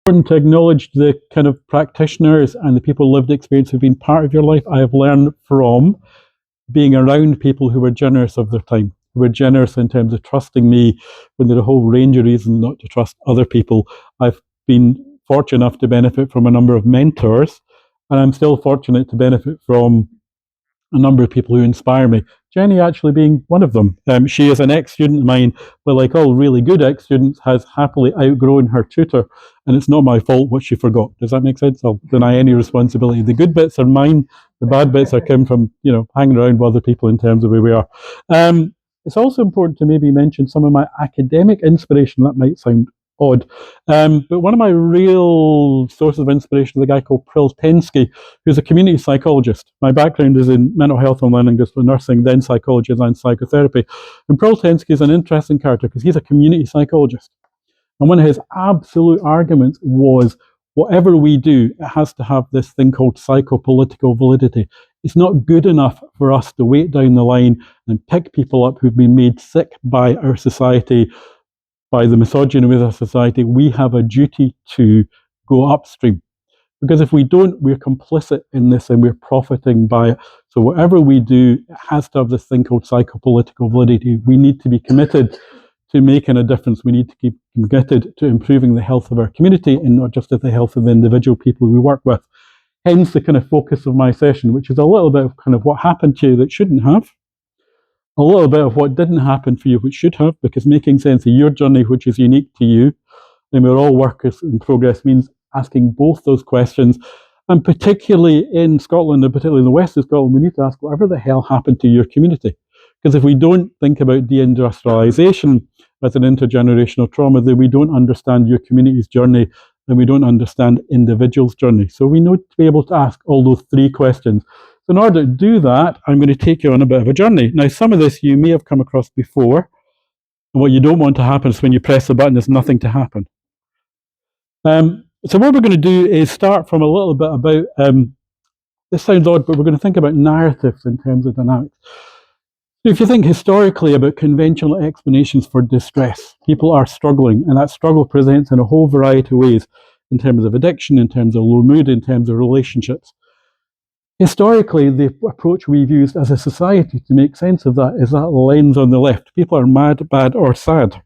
important to acknowledge the kind of practitioners and the people lived experience who've been part of your life. I have learned from being around people who were generous of their time, who were generous in terms of trusting me when there are a whole range of reasons not to trust other people. I've been fortunate enough to benefit from a number of mentors, and I'm still fortunate to benefit from a number of people who inspire me. Jenny actually being one of them. She is an ex-student of mine, but like all really good ex-students, has happily outgrown her tutor, and it's not my fault what she forgot. Does that make sense? I'll deny any responsibility. The good bits are mine, the bad bits are come from, hanging around with other people in terms of where we are. It's also important to maybe mention some of my academic inspiration. That might sound odd. But one of my real sources of inspiration is a guy called Pril, who's a community psychologist. My background is in mental health and learning disability nursing, then psychology and psychotherapy. And Pril is an interesting character because he's a community psychologist. And one of his absolute arguments was, whatever we do, it has to have this thing called psychopolitical validity. It's not good enough for us to wait down the line and pick people up who've been made sick by our society, by the misogyny of our society. We have a duty to go upstream. Because if we don't, we're complicit in this and we're profiting by it. So whatever we do, it has to have this thing called psychopolitical validity. We need to be committed to making a difference. We need to keep committed to improving the health of our community and not just the health of the individual people we work with. Hence the kind of focus of my session, which is a little bit of kind of what happened to you that shouldn't have, a little bit of what didn't happen for you which should have, because making sense of your journey, which is unique to you, and we're all workers in progress, means asking both those questions. And particularly in Scotland, and particularly in the west of Scotland, we need to ask whatever the hell happened to your community. Because if we don't think about deindustrialisation as an intergenerational trauma, then we don't understand your community's journey and we don't understand individuals' journey. So we need to be able to ask all those three questions. So in order to do that, I'm going to take you on a bit of a journey. Now, some of this you may have come across before. And what you don't want to happen is when you press the button, there's nothing to happen. So what we're going to do is start from a little bit about, this sounds odd, but we're going to think about narratives in terms of dynamics. If you think historically about conventional explanations for distress, people are struggling, and that struggle presents in a whole variety of ways, in terms of addiction, in terms of low mood, in terms of relationships. Historically, the approach we've used as a society to make sense of that is that lens on the left. People are mad, bad, or sad.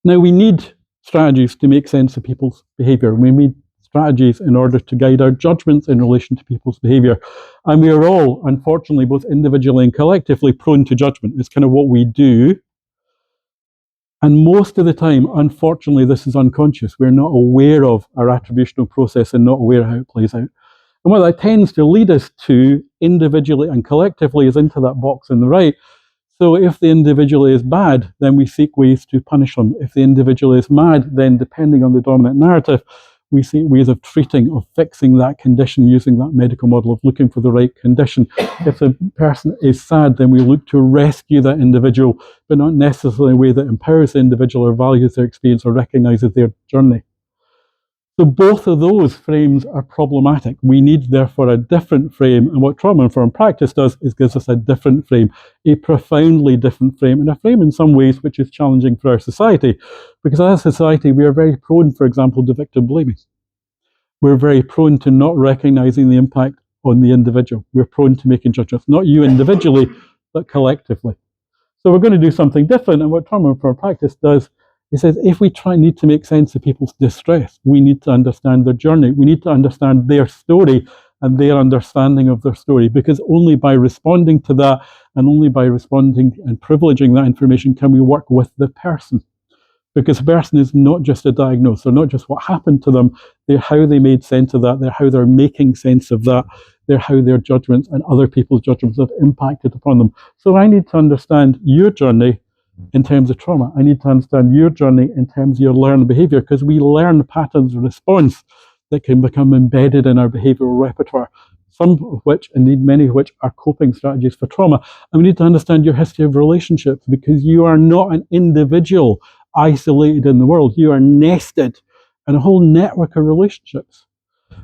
Now, we need strategies to make sense of people's behaviour. We need strategies in order to guide our judgments in relation to people's behaviour. And we are all, unfortunately, both individually and collectively, prone to judgment. It's kind of what we do. And most of the time, unfortunately, this is unconscious. We're not aware of our attributional process and not aware of how it plays out. And what that tends to lead us to, individually and collectively, is into that box on the right. So if the individual is bad, then we seek ways to punish them. If the individual is mad, then depending on the dominant narrative, we seek ways of treating, of fixing that condition using that medical model of looking for the right condition. If the person is sad, then we look to rescue that individual, but not necessarily in a way that empowers the individual or values their experience or recognises their journey. So both of those frames are problematic. We need, therefore, a different frame. And what trauma-informed practice does is gives us a different frame, a profoundly different frame, and a frame in some ways which is challenging for our society. Because as a society, we are very prone, for example, to victim blaming. We're very prone to not recognising the impact on the individual. We're prone to making judgments, not you individually, but collectively. So we're going to do something different. And what trauma-informed practice does, it says if we need to make sense of people's distress, we need to understand their journey. We need to understand their story and their understanding of their story, because only by responding to that and only by responding and privileging that information can we work with the person. Because the person is not just a diagnosis, they're not just what happened to them, they're how they made sense of that, they're how they're making sense of that, they're how their judgments and other people's judgments have impacted upon them. So I need to understand your journey in terms of trauma. I need to understand your journey in terms of your learned behaviour, because we learn patterns of response that can become embedded in our behavioural repertoire, some of which, indeed many of which, are coping strategies for trauma. And we need to understand your history of relationships, because you are not an individual isolated in the world. You are nested in a whole network of relationships.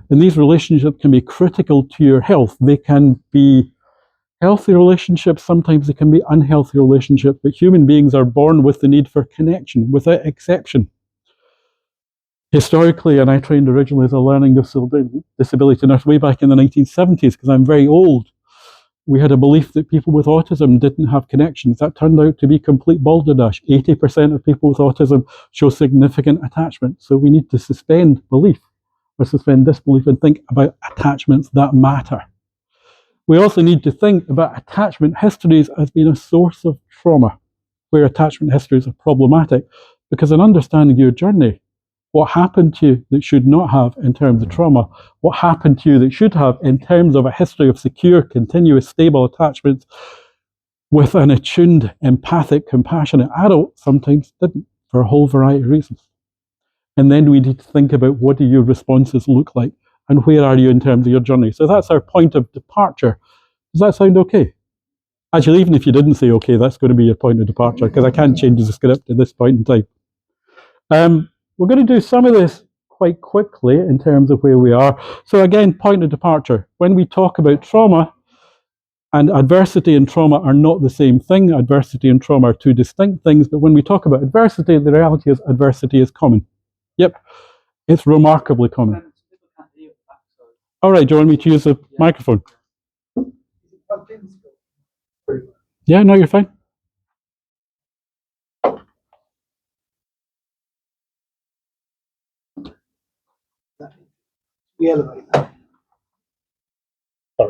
And these relationships can be critical to your health. They can be healthy relationships, sometimes they can be unhealthy relationships, but human beings are born with the need for connection, without exception. Historically, and I trained originally as a learning disability nurse way back in the 1970s, because I'm very old, we had a belief that people with autism didn't have connections. That turned out to be complete balderdash. 80% of people with autism show significant attachment. So we need to suspend belief or suspend disbelief and think about attachments that matter. We also need to think about attachment histories as being a source of trauma, where attachment histories are problematic, because in understanding your journey, what happened to you that should not have in terms of trauma, what happened to you that should have in terms of a history of secure, continuous, stable attachments with an attuned, empathic, compassionate adult, sometimes didn't, for a whole variety of reasons. And then we need to think about what do your responses look like and where are you in terms of your journey. So that's our point of departure. Does that sound okay? Actually, even if you didn't say okay, that's going to be your point of departure, because I can't change the script at this point in time. We're going to do some of this quite quickly in terms of where we are. So again, point of departure. When we talk about trauma, and adversity and trauma are not the same thing. Adversity and trauma are two distinct things, but when we talk about adversity, the reality is adversity is common. Yep, it's remarkably common. All right, do you want me to use the microphone? Yeah, no, you're fine.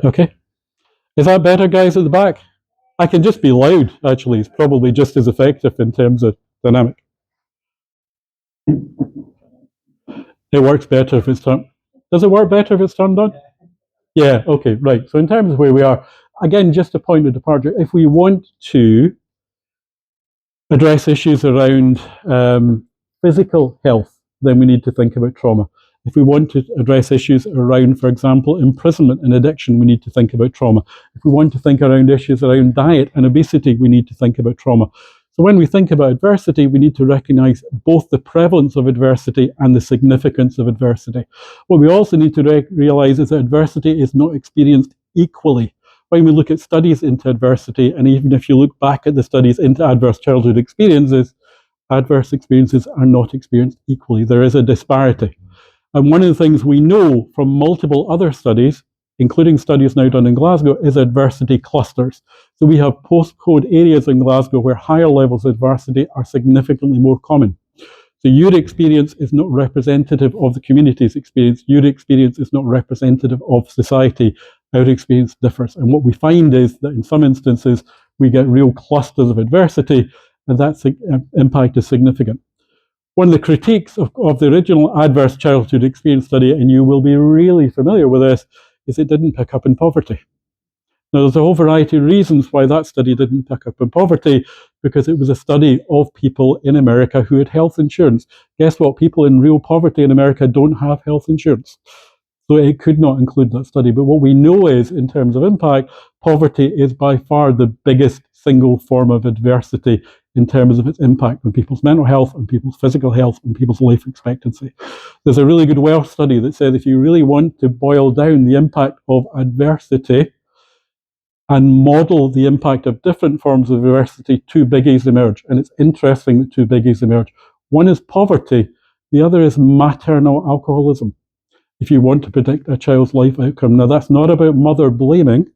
Okay. Is that better, guys, at the back? I can just be loud, actually. It's probably just as effective in terms of dynamic. It works better if it's turned. Does it work better if it's turned on? Yeah, okay, right. So in terms of where we are, again, just a point of departure. If we want to address issues around physical health, then we need to think about trauma. If we want to address issues around, for example, imprisonment and addiction, we need to think about trauma. If we want to think around issues around diet and obesity, we need to think about trauma. So when we think about adversity, we need to recognize both the prevalence of adversity and the significance of adversity. What we also need to realize is that adversity is not experienced equally. When we look at studies into adversity, and even if you look back at the studies into adverse childhood experiences, adverse experiences are not experienced equally. There is a disparity. And one of the things we know from multiple other studies, including studies now done in Glasgow, is adversity clusters. So we have postcode areas in Glasgow where higher levels of adversity are significantly more common. So your experience is not representative of the community's experience. Your experience is not representative of society. Our experience differs. And what we find is that in some instances, we get real clusters of adversity, and that impact is significant. One of the critiques of the original Adverse Childhood Experience study, and you will be really familiar with this, is it didn't pick up in poverty. Now, there's a whole variety of reasons why that study didn't pick up in poverty, because it was a study of people in America who had health insurance. Guess what? People in real poverty in America don't have health insurance. So it could not include that study. But what we know is, in terms of impact, poverty is by far the biggest single form of adversity in terms of its impact on people's mental health, on people's physical health, and people's life expectancy. There's a really good Welsh study that said if you really want to boil down the impact of adversity and model the impact of different forms of adversity, two biggies emerge. And it's interesting that two biggies emerge. One is poverty, the other is maternal alcoholism. If you want to predict a child's life outcome. Now, that's not about mother blaming,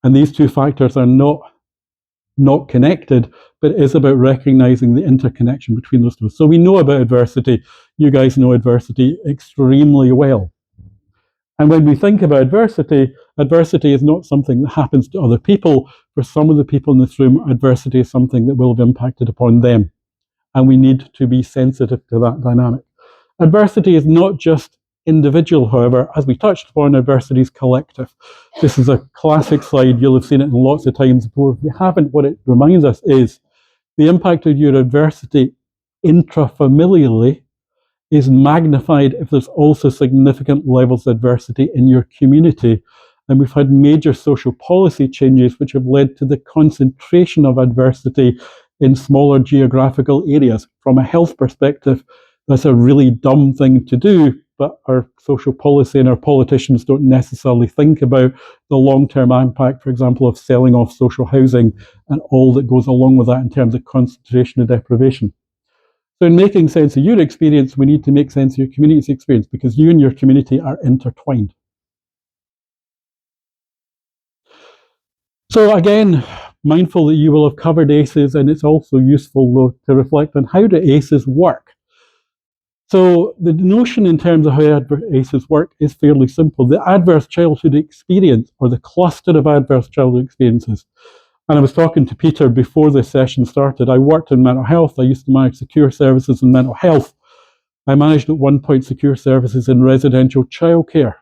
and these two factors are not connected, but it is about recognizing the interconnection between those two. So we know about adversity. You guys know adversity extremely well. And when we think about adversity, adversity is not something that happens to other people. For some of the people in this room, adversity is something that will have impacted upon them. And we need to be sensitive to that dynamic. Adversity is not just individual, however. As we touched upon, adversity is collective. This is a classic slide. You'll have seen it lots of times before. If you haven't, what it reminds us is the impact of your adversity intrafamilially is magnified if there's also significant levels of adversity in your community. And we've had major social policy changes which have led to the concentration of adversity in smaller geographical areas. From a health perspective, that's a really dumb thing to do, but our social policy and our politicians don't necessarily think about the long-term impact, for example, of selling off social housing and all that goes along with that in terms of concentration and deprivation. So in making sense of your experience, we need to make sense of your community's experience, because you and your community are intertwined. So again, mindful that you will have covered ACEs, and it's also useful though to reflect on how do ACEs work. So the notion in terms of how ACEs work is fairly simple. The adverse childhood experience, or the cluster of adverse childhood experiences. And I was talking to Peter before this session started. I worked in mental health. I used to manage secure services in mental health. I managed at one point secure services in residential childcare.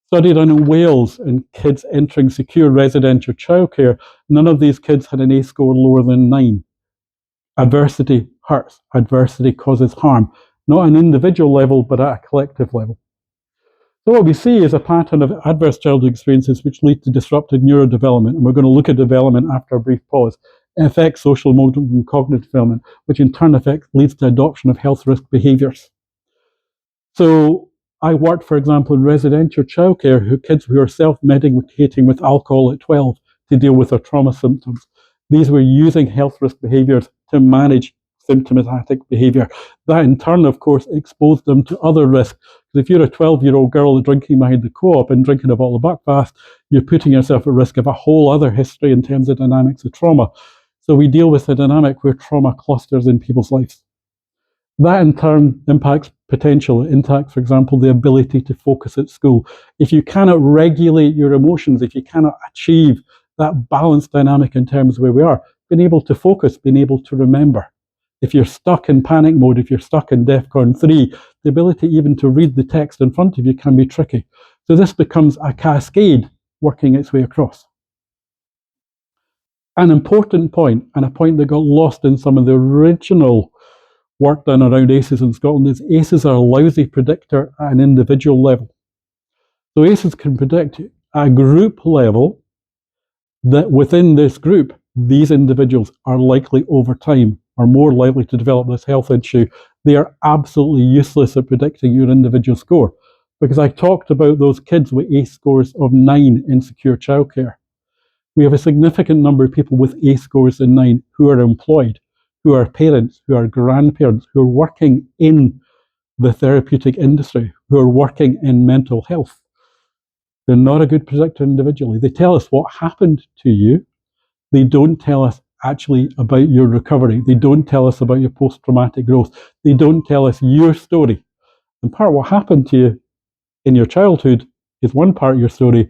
Studied in Wales and kids entering secure residential childcare. None of these kids had an ACE score lower than 9. Adversity hurts. Adversity causes harm. Not at an individual level, but at a collective level. So what we see is a pattern of adverse childhood experiences which lead to disrupted neurodevelopment, and we're going to look at development after a brief pause. It affects social, emotional, and cognitive development, which in turn leads to adoption of health risk behaviours. So I worked, for example, in residential childcare, kids who are self-medicating with alcohol at 12 to deal with their trauma symptoms. These were using health risk behaviours to manage symptomatic behaviour. That in turn, of course, exposed them to other risks. Because if you're a 12-year-old girl drinking behind the co-op and drinking a bottle of Buckfast, you're putting yourself at risk of a whole other history in terms of dynamics of trauma. So we deal with a dynamic where trauma clusters in people's lives. That in turn impacts potential. It impacts, for example, the ability to focus at school. If you cannot regulate your emotions, if you cannot achieve that balanced dynamic in terms of where we are, being able to focus, being able to remember. If you're stuck in panic mode, if you're stuck in DEFCON 3, the ability even to read the text in front of you can be tricky. So this becomes a cascade working its way across. An important point, and a point that got lost in some of the original work done around ACEs in Scotland, is ACEs are a lousy predictor at an individual level. So ACEs can predict at a group level that within this group, these individuals are likely over time are more likely to develop this health issue. They are absolutely useless at predicting your individual score, because I talked about those kids with ACE scores of 9 in secure childcare. We have a significant number of people with ACE scores of 9 who are employed, who are parents, who are grandparents, who are working in the therapeutic industry, who are working in mental health. They're not a good predictor individually. They tell us what happened to you. They don't tell us actually about your recovery. They don't tell us about your post-traumatic growth. They don't tell us your story. And part of what happened to you in your childhood is one part of your story.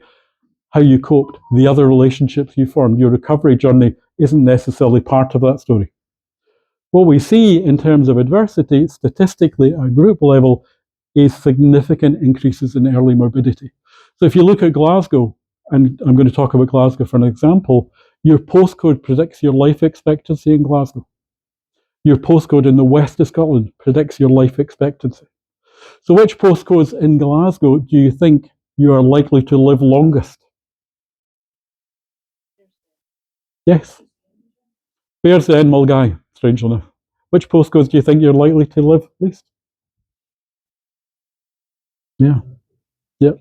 How you coped, the other relationships you formed, your recovery journey isn't necessarily part of that story. What we see in terms of adversity, statistically at group level, is significant increases in early morbidity. So if you look at Glasgow, and I'm going to talk about Glasgow for an example, your postcode predicts your life expectancy in Glasgow. Your postcode in the west of Scotland predicts your life expectancy. So which postcodes in Glasgow do you think you are likely to live longest? Yes. Where's the Mulgai, strangely enough? Which postcodes do you think you're likely to live least? Yeah. Yep.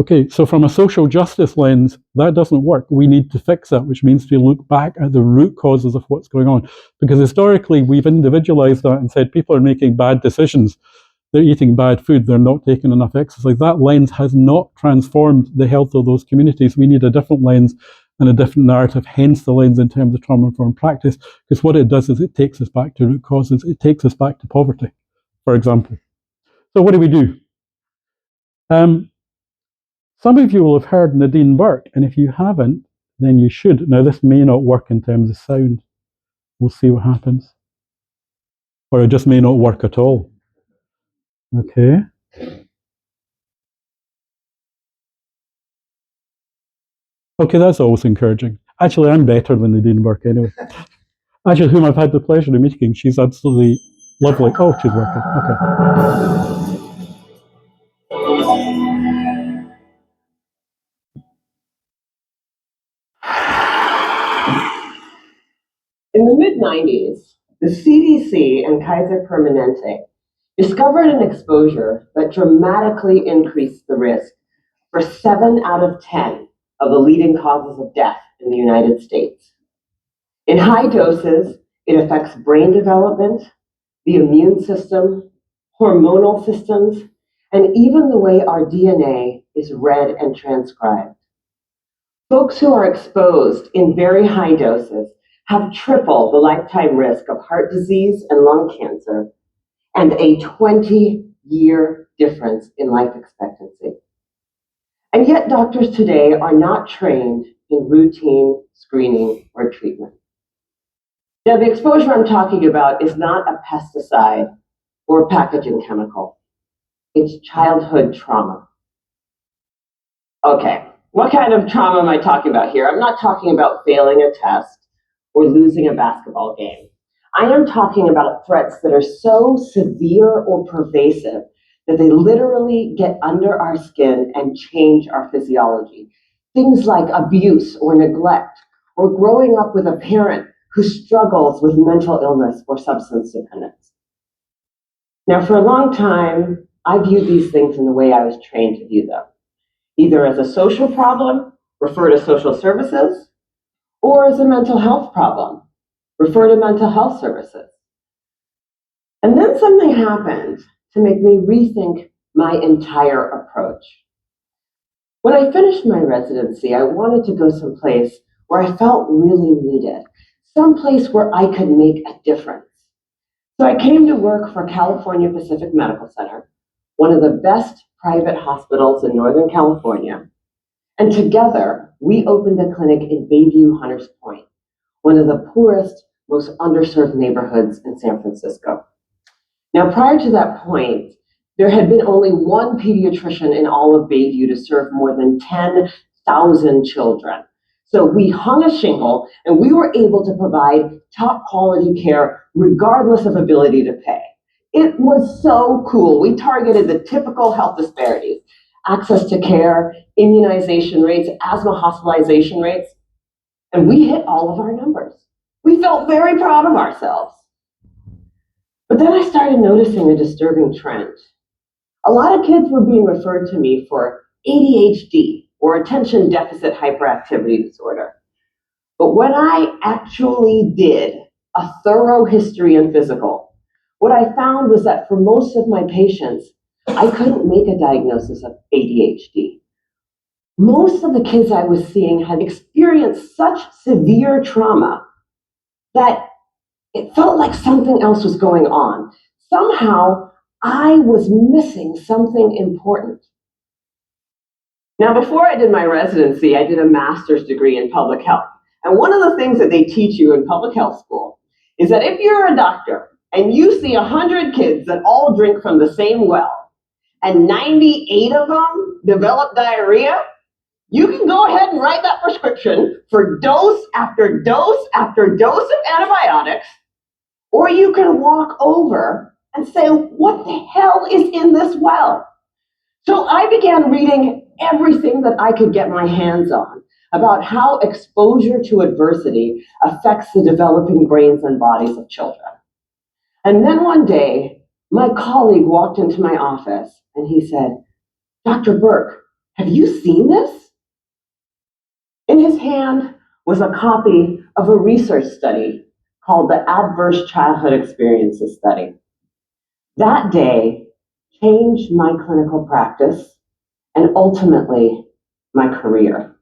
Okay, so from a social justice lens, that doesn't work. We need to fix that, which means to look back at the root causes of what's going on. Because historically, we've individualized that and said people are making bad decisions. They're eating bad food. They're not taking enough exercise. That lens has not transformed the health of those communities. We need a different lens and a different narrative, hence the lens in terms of trauma-informed practice, because what it does is it takes us back to root causes. It takes us back to poverty, for example. So what do we do? Some of you will have heard Nadine Burke, and if you haven't, then you should. Now, this may not work in terms of sound. We'll see what happens. Or it just may not work at all. Okay. Okay, that's always encouraging. Actually, I'm better than Nadine Burke anyway. Actually, whom I've had the pleasure of meeting, she's absolutely lovely. Oh, she's working. Okay. In the mid-90s, the CDC and Kaiser Permanente discovered an exposure that dramatically increased the risk for 7 out of 10 of the leading causes of death in the United States. In high doses, it affects brain development, the immune system, hormonal systems, and even the way our DNA is read and transcribed. Folks who are exposed in very high doses have triple the lifetime risk of heart disease and lung cancer, and a 20-year difference in life expectancy. And yet doctors today are not trained in routine screening or treatment. Now, the exposure I'm talking about is not a pesticide or a pathogen chemical. It's childhood trauma. Okay, what kind of trauma am I talking about here? I'm not talking about failing a test or losing a basketball game. I am talking about threats that are so severe or pervasive that they literally get under our skin and change our physiology. Things like abuse or neglect, or growing up with a parent who struggles with mental illness or substance dependence. Now, for a long time, I viewed these things in the way I was trained to view them, either as a social problem, refer to social services, or as a mental health problem, refer to mental health services. And then something happened to make me rethink my entire approach. When I finished my residency, I wanted to go someplace where I felt really needed, someplace where I could make a difference. So I came to work for California Pacific Medical Center, one of the best private hospitals in Northern California. And together, we opened a clinic in Bayview, Hunters Point, one of the poorest, most underserved neighborhoods in San Francisco. Now, prior to that point, there had been only one pediatrician in all of Bayview to serve more than 10,000 children. So we hung a shingle and we were able to provide top quality care regardless of ability to pay. It was so cool. We targeted the typical health disparities: access to care, immunization rates, asthma hospitalization rates, and we hit all of our numbers. We felt very proud of ourselves. But then I started noticing a disturbing trend. A lot of kids were being referred to me for ADHD, or attention deficit hyperactivity disorder. But when I actually did a thorough history and physical, what I found was that for most of my patients, I couldn't make a diagnosis of ADHD. Most of the kids I was seeing had experienced such severe trauma that it felt like something else was going on. Somehow, I was missing something important. Now, before I did my residency, I did a master's degree in public health. And one of the things that they teach you in public health school is that if you're a doctor and you see 100 kids that all drink from the same well, and 98 of them develop diarrhea, you can go ahead and write that prescription for dose after dose after dose of antibiotics, or you can walk over and say, what the hell is in this well? So I began reading everything that I could get my hands on about how exposure to adversity affects the developing brains and bodies of children. And then one day, my colleague walked into my office and he said, Dr. Burke, have you seen this? In his hand was a copy of a research study called the Adverse Childhood Experiences Study. That day changed my clinical practice and ultimately my career.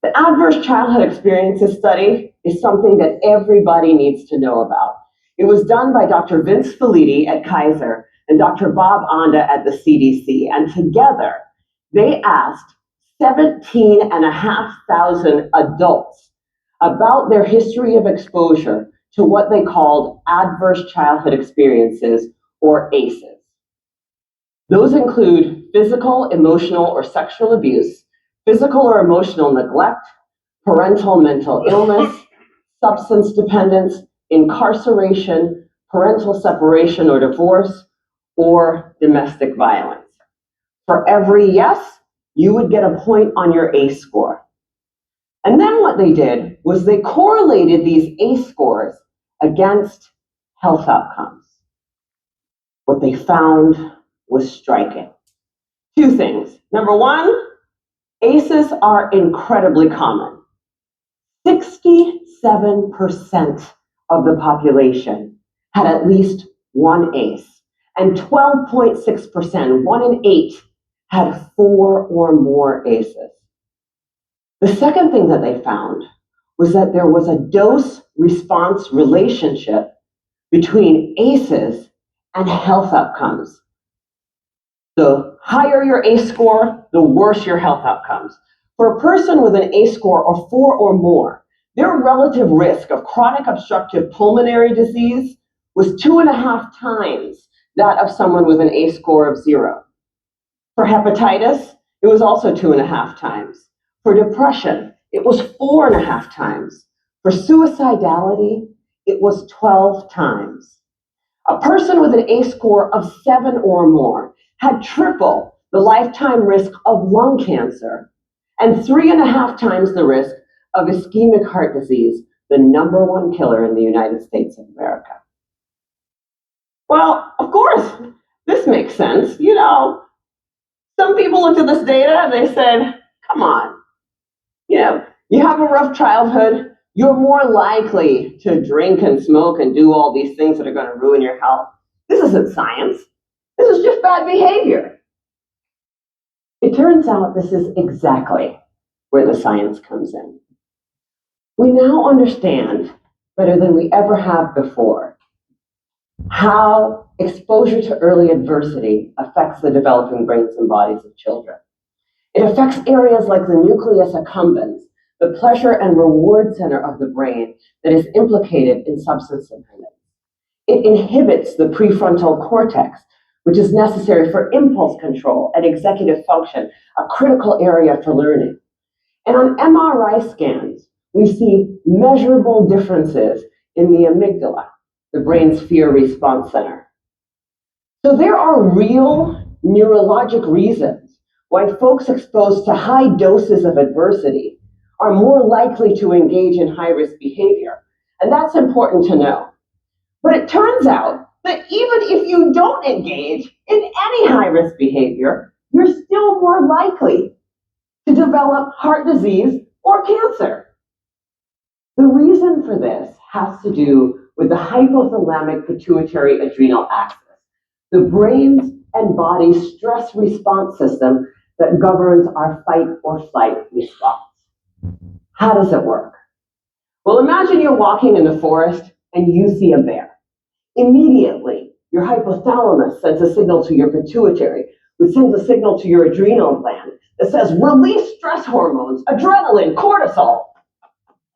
The Adverse Childhood Experiences Study is something that everybody needs to know about. It was done by Dr. Vince Felitti at Kaiser and Dr. Bob Onda at the CDC, and together they asked 17,500 adults about their history of exposure to what they called adverse childhood experiences, or ACEs. Those include physical, emotional, or sexual abuse, physical or emotional neglect, parental mental illness, substance dependence, incarceration, parental separation or divorce, or domestic violence. For every yes, you would get a point on your ACE score. And then what they did was they correlated these ACE scores against health outcomes. What they found was striking. Two things. Number one, ACEs are incredibly common. 67% of the population had at least one ACE, and 12.6%, 1 in 8, had 4 or more ACEs. The second thing that they found was that there was a dose-response relationship between ACEs and health outcomes. The higher your ACE score, the worse your health outcomes. For a person with an ACE score of 4 or more, their relative risk of chronic obstructive pulmonary disease was 2.5 times that of someone with an ACE score of 0. For hepatitis, it was also 2.5 times. For depression, it was 4.5 times. For suicidality, it was 12 times. A person with an ACE score of 7 or more had triple the lifetime risk of lung cancer and 3.5 times the risk of ischemic heart disease, the #1 killer in the United States of America. Well, of course, this makes sense. You know, some people looked at this data and they said, come on, you have a rough childhood, you're more likely to drink and smoke and do all these things that are going to ruin your health. This isn't science. This is just bad behavior. It turns out this is exactly where the science comes in. We now understand, better than we ever have before, how exposure to early adversity affects the developing brains and bodies of children. It affects areas like the nucleus accumbens, the pleasure and reward center of the brain that is implicated in substance dependence. It inhibits the prefrontal cortex, which is necessary for impulse control and executive function, a critical area for learning. And on MRI scans, we see measurable differences in the amygdala, the brain's fear response center. So there are real neurologic reasons why folks exposed to high doses of adversity are more likely to engage in high-risk behavior. And that's important to know. But it turns out that even if you don't engage in any high-risk behavior, you're still more likely to develop heart disease or cancer. The reason for this has to do with the hypothalamic pituitary adrenal axis, the brain's and body's stress response system that governs our fight or flight response. How does it work? Well, imagine you're walking in the forest and you see a bear. Immediately, your hypothalamus sends a signal to your pituitary, which sends a signal to your adrenal gland that says, release stress hormones, adrenaline, cortisol.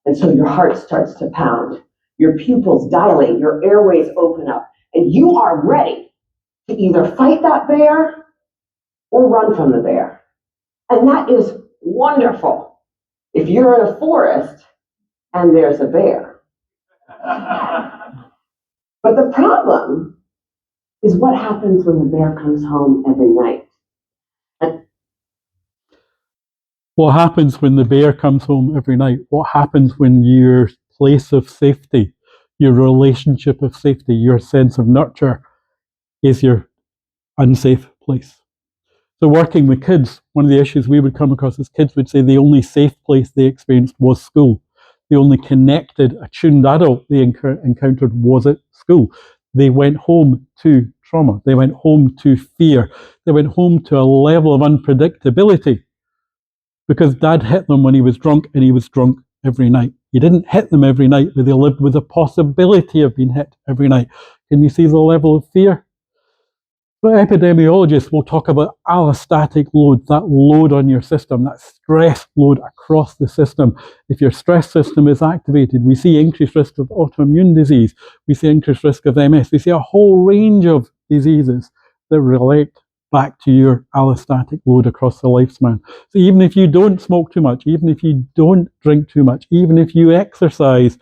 And so your heart starts to pound, your pupils dilate, your airways open up, and you are ready to either fight that bear or run from the bear. And that is wonderful if you're in a forest and there's a bear. But the problem is what happens when the bear comes home every night. What happens when the bear comes home every night? What happens when your place of safety, your relationship of safety, your sense of nurture is your unsafe place? So working with kids, one of the issues we would come across is kids would say the only safe place they experienced was school. The only connected, attuned adult they encountered was at school. They went home to trauma. They went home to fear. They went home to a level of unpredictability because dad hit them when he was drunk, and he was drunk every night. He didn't hit them every night, but they lived with the possibility of being hit every night. Can you see the level of fear? But epidemiologists will talk about allostatic load, that load on your system, that stress load across the system. If your stress system is activated, we see increased risk of autoimmune disease, we see increased risk of MS, we see a whole range of diseases that relate back to your allostatic load across the lifespan. So even if you don't smoke too much, even if you don't drink too much, even if you exercise,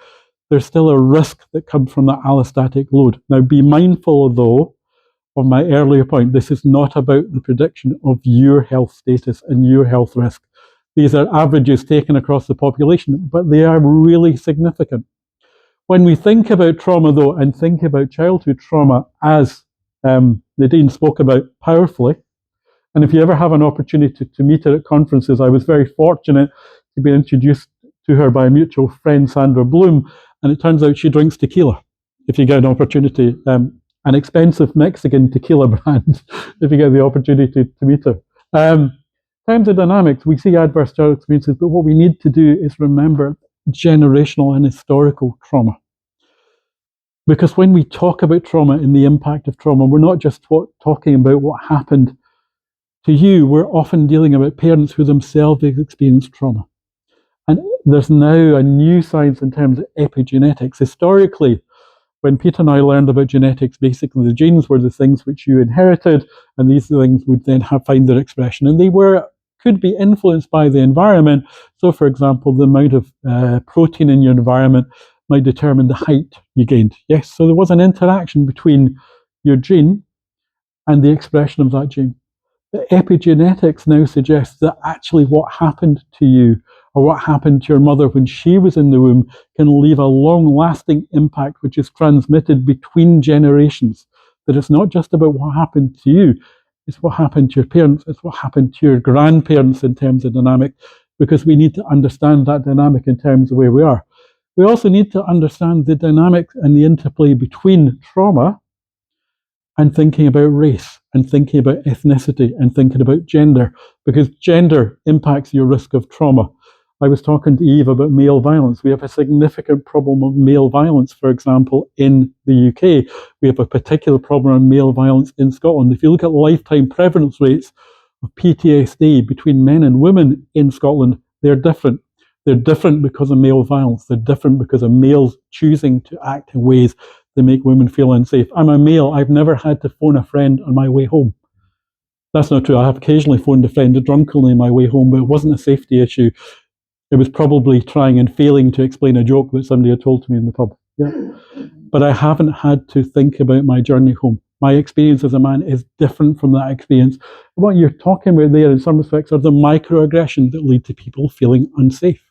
there's still a risk that comes from that allostatic load. Now be mindful though, of my earlier point, this is not about the prediction of your health status and your health risk. These are averages taken across the population, but they are really significant. When we think about trauma though, and think about childhood trauma, as Nadine spoke about powerfully, and if you ever have an opportunity to meet her at conferences, I was very fortunate to be introduced to her by a mutual friend, Sandra Bloom, and it turns out she drinks tequila. if you get an opportunity, an expensive Mexican tequila brand, if you get the opportunity to meet her. Terms of dynamics, we see adverse child experiences, but what we need to do is remember generational and historical trauma. Because when we talk about trauma and the impact of trauma, we're not just talking about what happened to you, we're often dealing about parents who themselves have experienced trauma. And there's now a new science in terms of epigenetics. Historically, when Peter and I learned about genetics, basically the genes were the things which you inherited, and these things would then find their expression. And they could be influenced by the environment. So, for example, the amount of protein in your environment might determine the height you gained. Yes, so there was an interaction between your gene and the expression of that gene. The epigenetics now suggests that actually what happened to you or what happened to your mother when she was in the womb can leave a long-lasting impact which is transmitted between generations. That it's not just about what happened to you, it's what happened to your parents, it's what happened to your grandparents in terms of dynamic, because we need to understand that dynamic in terms of where we are. We also need to understand the dynamic and the interplay between trauma and thinking about race and thinking about ethnicity and thinking about gender, because gender impacts your risk of trauma. I was talking to Eve about male violence. We have a significant problem of male violence, for example, in the UK. We have a particular problem of male violence in Scotland. If you look at lifetime prevalence rates of PTSD between men and women in Scotland, they're different. They're different because of male violence. They're different because of males choosing to act in ways that make women feel unsafe. I'm a male. I've never had to phone a friend on my way home. That's not true. I have occasionally phoned a friend drunkenly on my way home, but it wasn't a safety issue. It was probably trying and failing to explain a joke that somebody had told to me in the pub. Yeah. But I haven't had to think about my journey home. My experience as a man is different from that experience. What you're talking about there, in some respects, are the microaggressions that lead to people feeling unsafe.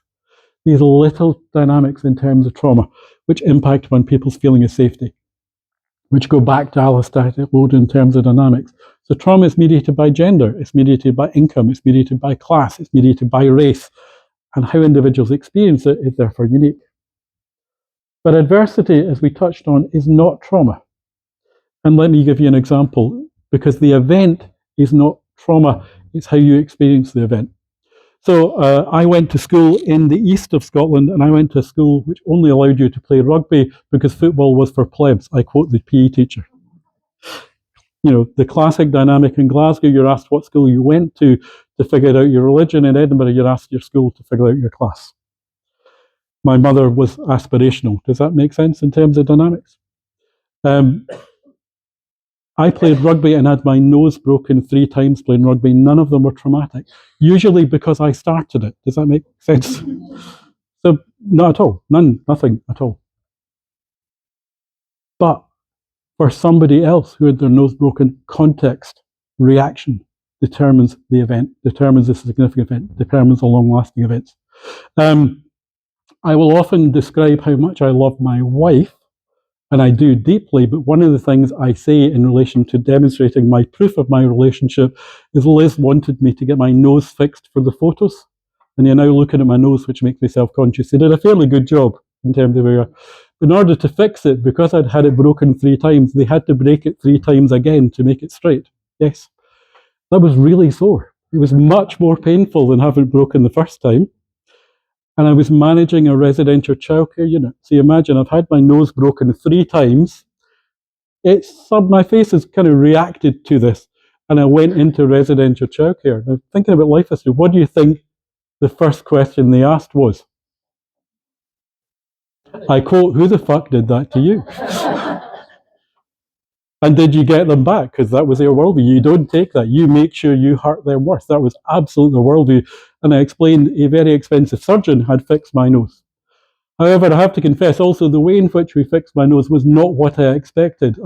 These little dynamics in terms of trauma, which impact on people's feeling of safety, which go back to allostatic load in terms of dynamics. So trauma is mediated by gender, it's mediated by income, it's mediated by class, it's mediated by race, and how individuals experience it is therefore unique. But adversity, as we touched on, is not trauma. And let me give you an example, because the event is not trauma, it's how you experience the event. So I went to school in the east of Scotland, and I went to a school which only allowed you to play rugby because football was for plebs. I quote the PE teacher. You know, the classic dynamic in Glasgow, you're asked what school you went to figure out your religion. In Edinburgh, you're asked your school to figure out your class. My mother was aspirational. Does that make sense in terms of dynamics? I played rugby and had my nose broken 3 times playing rugby. None of them were traumatic, usually because I started it. Does that make sense? So not at all. Nothing at all. But for somebody else who had their nose broken, context, reaction determines the event, determines the significant event, determines the long-lasting events. I will often describe how much I love my wife, and I do deeply, but one of the things I say in relation to demonstrating my proof of my relationship is Liz wanted me to get my nose fixed for the photos, and you're now looking at my nose, which makes me self-conscious. They did a fairly good job in terms of where. In order to fix it, because I'd had it broken 3 times, they had to break it 3 times again to make it straight. Yes. That was really sore. It was much more painful than having it broken the first time. And I was managing a residential childcare unit. So you imagine I've had my nose broken 3 times. My face has kind of reacted to this. And I went into residential childcare. Now, thinking about life history, what do you think the first question they asked was? I quote, "Who the fuck did that to you?" And did you get them back? Because that was their worldview. You don't take that. You make sure you hurt them worse. That was absolutely their worldview. And I explained a very expensive surgeon had fixed my nose. However, I have to confess also the way in which we fixed my nose was not what I expected.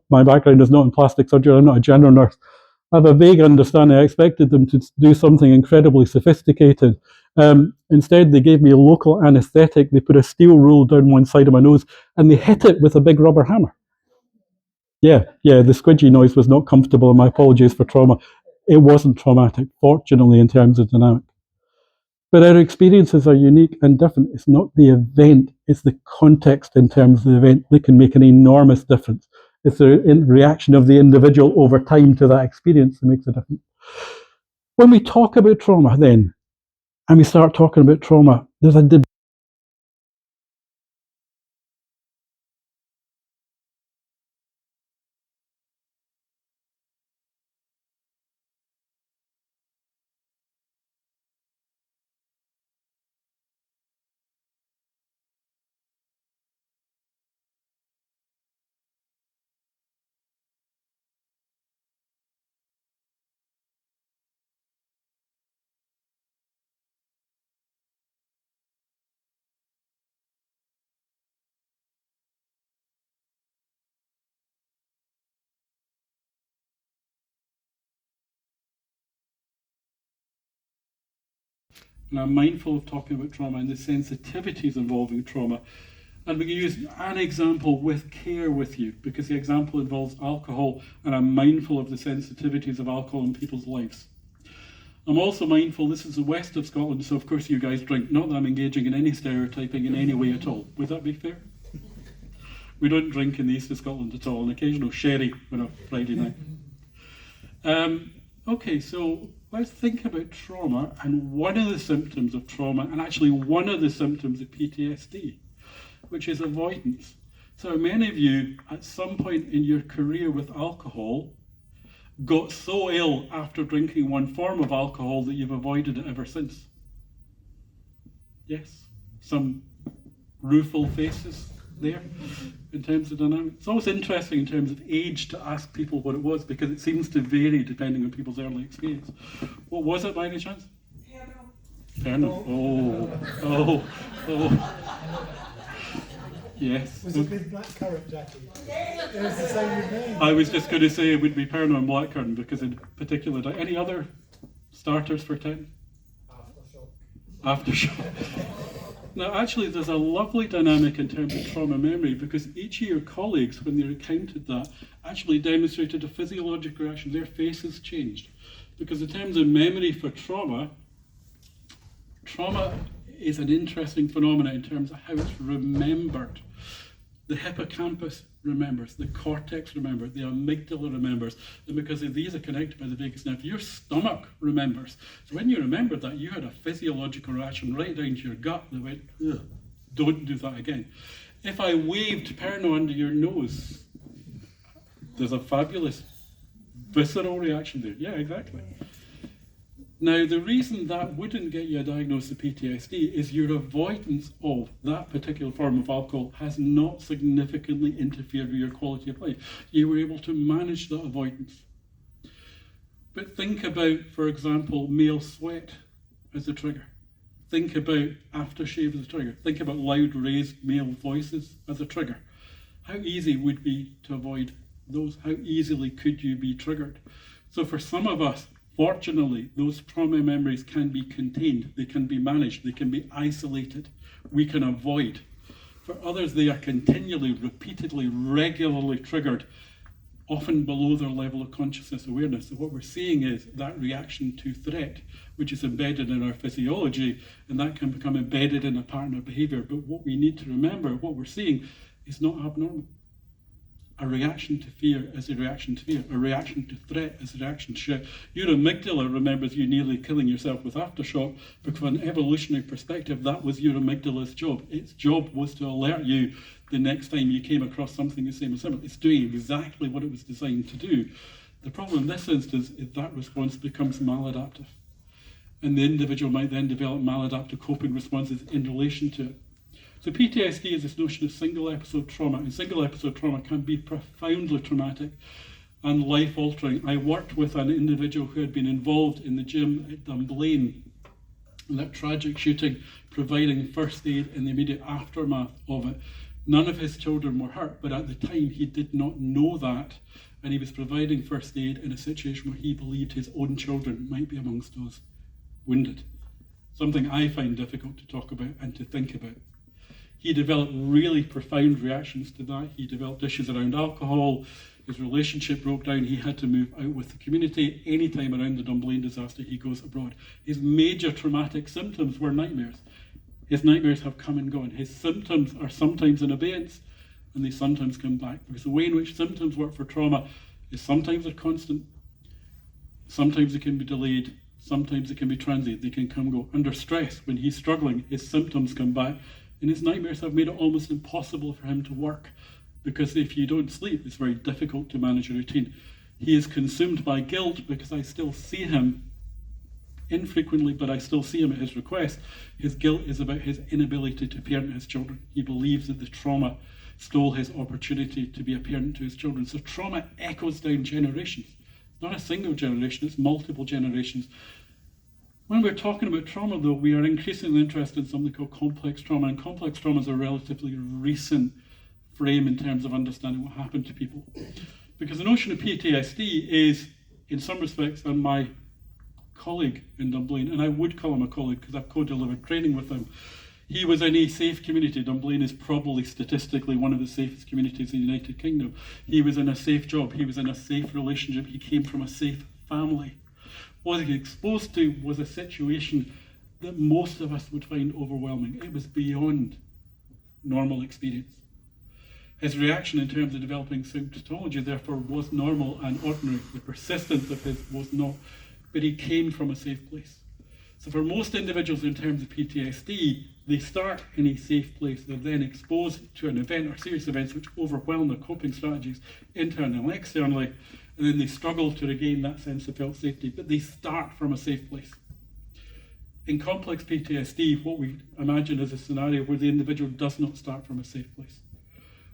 My background is not in plastic surgery. I'm not a general nurse. I have a vague understanding. I expected them to do something incredibly sophisticated. Instead, they gave me a local anesthetic. They put a steel rule down one side of my nose and they hit it with a big rubber hammer. Yeah, the squidgy noise was not comfortable, and my apologies for trauma. It wasn't traumatic, fortunately, in terms of dynamic. But our experiences are unique and different. It's not the event, it's the context in terms of the event that can make an enormous difference. It's the reaction of the individual over time to that experience that makes a difference. When we talk about trauma then, and we start talking about trauma, there's a debate. And I'm mindful of talking about trauma and the sensitivities involving trauma. And we can use an example with care with you, because the example involves alcohol, and I'm mindful of the sensitivities of alcohol in people's lives. I'm also mindful this is the west of Scotland, so of course you guys drink. Not that I'm engaging in any stereotyping in any way at all. Would that be fair? We don't drink in the east of Scotland at all. An occasional sherry on a Friday night. Okay, so let's think about trauma and one of the symptoms of trauma, and actually one of the symptoms of PTSD, which is avoidance. So many of you at some point in your career with alcohol got so ill after drinking one form of alcohol that you've avoided it ever since. Yes, some rueful faces there in terms of dynamics. It's always interesting in terms of age to ask people what it was, because it seems to vary depending on people's early experience. What was it by any chance? Perno. Oh. Yes. Was it with blackcurrant, Jackie? It was the same with me. I was just going to say it would be Perno and blackcurrant, because in particular, any other starters for 10? Aftershock. Now, actually, there's a lovely dynamic in terms of trauma memory, because each of your colleagues, when they recounted that, actually demonstrated a physiological reaction. Their faces changed. Because in terms of memory for trauma is an interesting phenomenon in terms of how it's remembered. The hippocampus remembers, the cortex remembers, the amygdala remembers, and because these are connected by the vagus nerve, your stomach remembers. So when you remember that, you had a physiological reaction right down to your gut that went, ugh, don't do that again. If I waved Perno under your nose, there's a fabulous visceral reaction there. Yeah, exactly. Now, the reason that wouldn't get you a diagnosis of PTSD is your avoidance of that particular form of alcohol has not significantly interfered with your quality of life. You were able to manage that avoidance. But think about, for example, male sweat as a trigger. Think about aftershave as a trigger. Think about loud, raised male voices as a trigger. How easy would it be to avoid those? How easily could you be triggered? So for some of us, fortunately, those trauma memories can be contained, they can be managed, they can be isolated, we can avoid. For others, they are continually, repeatedly, regularly triggered, often below their level of consciousness awareness. So what we're seeing is that reaction to threat, which is embedded in our physiology, and that can become embedded in a pattern of behavior. But what we need to remember, what we're seeing, is not abnormal. A reaction to fear is a reaction to fear. A reaction to threat is a reaction to threat. Your amygdala remembers you nearly killing yourself with aftershock, because from an evolutionary perspective, that was your amygdala's job. Its job was to alert you the next time you came across something the same or similar. It's doing exactly what it was designed to do. The problem in this instance is that response becomes maladaptive. And the individual might then develop maladaptive coping responses in relation to it. So PTSD is this notion of single episode trauma, and single episode trauma can be profoundly traumatic and life-altering. I worked with an individual who had been involved in the gym at Dunblane in that tragic shooting, providing first aid in the immediate aftermath of it. None of his children were hurt, but at the time he did not know that, and he was providing first aid in a situation where he believed his own children might be amongst those wounded. Something I find difficult to talk about and to think about. He developed really profound reactions to that. He developed issues around alcohol. His relationship broke down. He had to move out with the community. Anytime around the Dunblane disaster, he goes abroad. His major traumatic symptoms were nightmares. His nightmares have come and gone. His symptoms are sometimes in abeyance, and they sometimes come back. Because the way in which symptoms work for trauma is sometimes they're constant, sometimes they can be delayed, sometimes they can be transient. They can come and go. Under stress, when he's struggling, his symptoms come back, and his nightmares have made it almost impossible for him to work. Because if you don't sleep, it's very difficult to manage a routine. He is consumed by guilt because I still see him infrequently, but I still see him at his request. His guilt is about his inability to parent his children. He believes that the trauma stole his opportunity to be a parent to his children. So trauma echoes down generations. It's not a single generation, it's multiple generations. When we're talking about trauma, though, we are increasingly interested in something called complex trauma, and complex trauma is a relatively recent frame in terms of understanding what happened to people. Because the notion of PTSD is, in some respects, and my colleague in Dunblane, and I would call him a colleague because I've co-delivered training with him, he was in a safe community. Dunblane is probably statistically one of the safest communities in the United Kingdom. He was in a safe job, he was in a safe relationship, he came from a safe family. What he was exposed to was a situation that most of us would find overwhelming. It was beyond normal experience. His reaction in terms of developing symptomology, therefore, was normal and ordinary. The persistence of his was not, but he came from a safe place. So for most individuals in terms of PTSD, they start in a safe place. They're then exposed to an event or series of events which overwhelm their coping strategies internally and externally, and then they struggle to regain that sense of felt safety, but they start from a safe place. In complex PTSD, what we imagine is a scenario where the individual does not start from a safe place,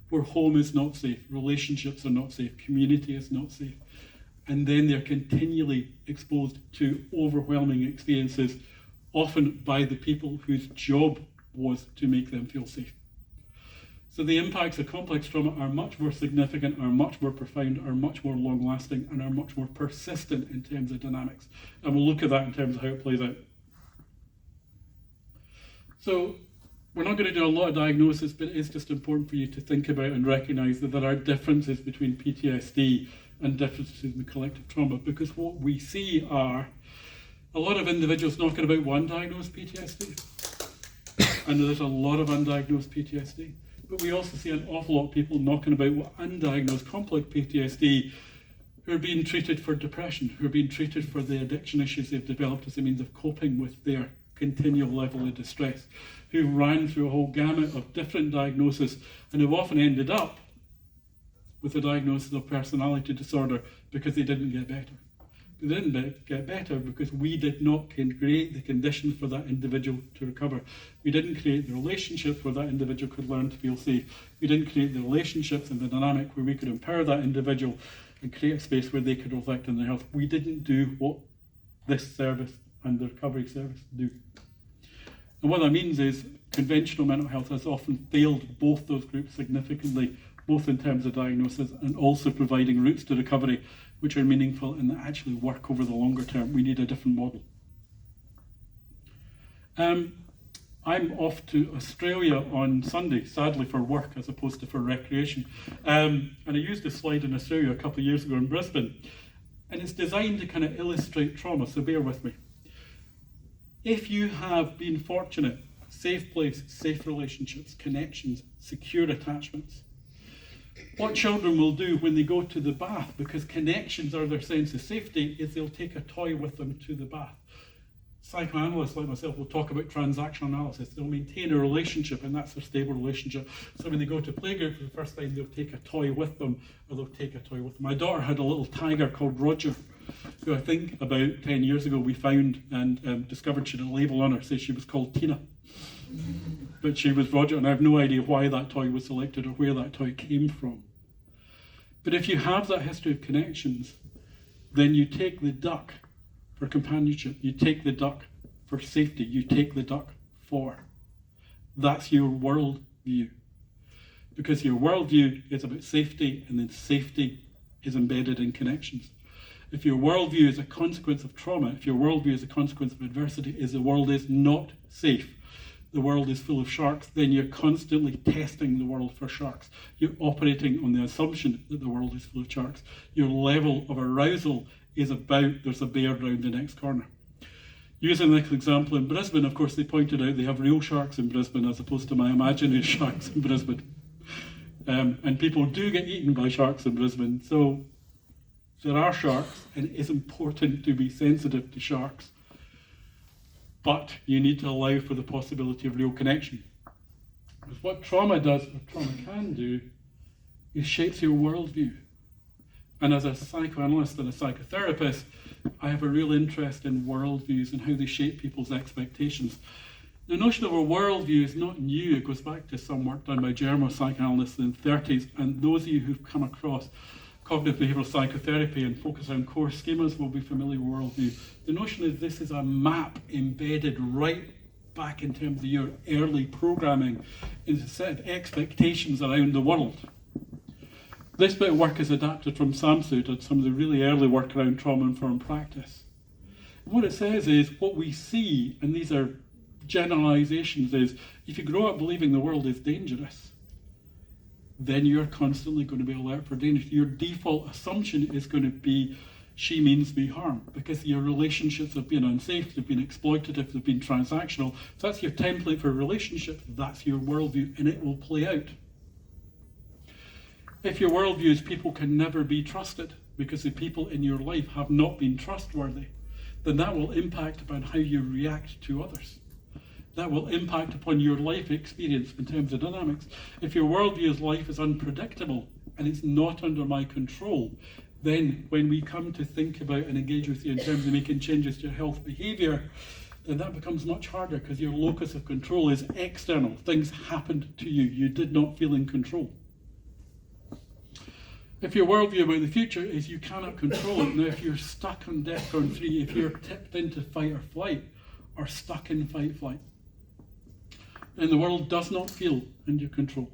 where home is not safe, relationships are not safe, community is not safe. And then they're continually exposed to overwhelming experiences, often by the people whose job was to make them feel safe. So the impacts of complex trauma are much more significant, are much more profound, are much more long-lasting, and are much more persistent in terms of dynamics. And we'll look at that in terms of how it plays out. So we're not going to do a lot of diagnosis, but it is just important for you to think about and recognize that there are differences between PTSD and differences in the collective trauma, because what we see are a lot of individuals knocking about one diagnosed PTSD, and there's a lot of undiagnosed PTSD. But we also see an awful lot of people knocking about what undiagnosed complex PTSD, who are being treated for depression, who are being treated for the addiction issues they've developed as a means of coping with their continual level of distress, who ran through a whole gamut of different diagnoses and have often ended up with a diagnosis of personality disorder because they didn't get better. They didn't get better because we did not create the conditions for that individual to recover. We didn't create the relationships where that individual could learn to feel safe. We didn't create the relationships and the dynamic where we could empower that individual and create a space where they could reflect on their health. We didn't do what this service and the recovery service do. And what that means is conventional mental health has often failed both those groups significantly, both in terms of diagnosis and also providing routes to recovery which are meaningful and that actually work over the longer term. We need a different model. I'm off to Australia on Sunday, sadly for work as opposed to for recreation. And I used this slide in Australia a couple of years ago in Brisbane, and it's designed to kind of illustrate trauma, so bear with me. If you have been fortunate, safe place, safe relationships, connections, secure attachments, what children will do when they go to the bath, because connections are their sense of safety, is they'll take a toy with them to the bath. Psychoanalysts like myself will talk about transactional analysis. They'll maintain a relationship, and that's a stable relationship. So when they go to playgroup for the first time, they'll take a toy with them, or they'll take a toy with them. My daughter had a little tiger called Roger, who I think about 10 years ago we found and discovered she had a label on her, says she was called Tina. But she was Roger, and I have no idea why that toy was selected or where that toy came from. But if you have that history of connections, then you take the duck for companionship, you take the duck for safety, you take the duck for. That's your world view. Because your world view is about safety, and then safety is embedded in connections. If your worldview is a consequence of trauma, if your worldview is a consequence of adversity, is the world is not safe, the world is full of sharks, then you're constantly testing the world for sharks. You're operating on the assumption that the world is full of sharks. Your level of arousal is about there's a bear round the next corner. Using this example in Brisbane, of course, they pointed out they have real sharks in Brisbane as opposed to my imaginary sharks in Brisbane. And people do get eaten by sharks in Brisbane. So there are sharks, and it is important to be sensitive to sharks. But you need to allow for the possibility of real connection. Because what trauma does, or trauma can do, is shapes your worldview. And as a psychoanalyst and a psychotherapist, I have a real interest in worldviews and how they shape people's expectations. The notion of a worldview is not new. It goes back to some work done by German psychoanalysts in the 30s. And those of you who've come across cognitive behavioral psychotherapy and focus on core schemas will be familiar with worldview. The notion is this is a map embedded right back in terms of your early programming into a set of expectations around the world. This bit of work is adapted from Samsud and some of the really early work around trauma-informed practice. And what it says is what we see, and these are generalizations, is if you grow up believing the world is dangerous, then you're constantly going to be alert for danger. Your default assumption is going to be she means me harm, because your relationships have been unsafe, they've been exploitative, they've been transactional. So that's your template for relationships, that's your worldview, and it will play out. If your worldview is people can never be trusted because the people in your life have not been trustworthy, then that will impact upon how you react to others. That will impact upon your life experience in terms of dynamics. If your worldview is life is unpredictable and it's not under my control, then when we come to think about and engage with you in terms of making changes to your health behaviour, then that becomes much harder because your locus of control is external. Things happened to you. You did not feel in control. If your worldview about the future is you cannot control it, now if you're stuck on DEFCON 3, if you're tipped into fight or flight, or stuck in fight-flight, then the world does not feel under control.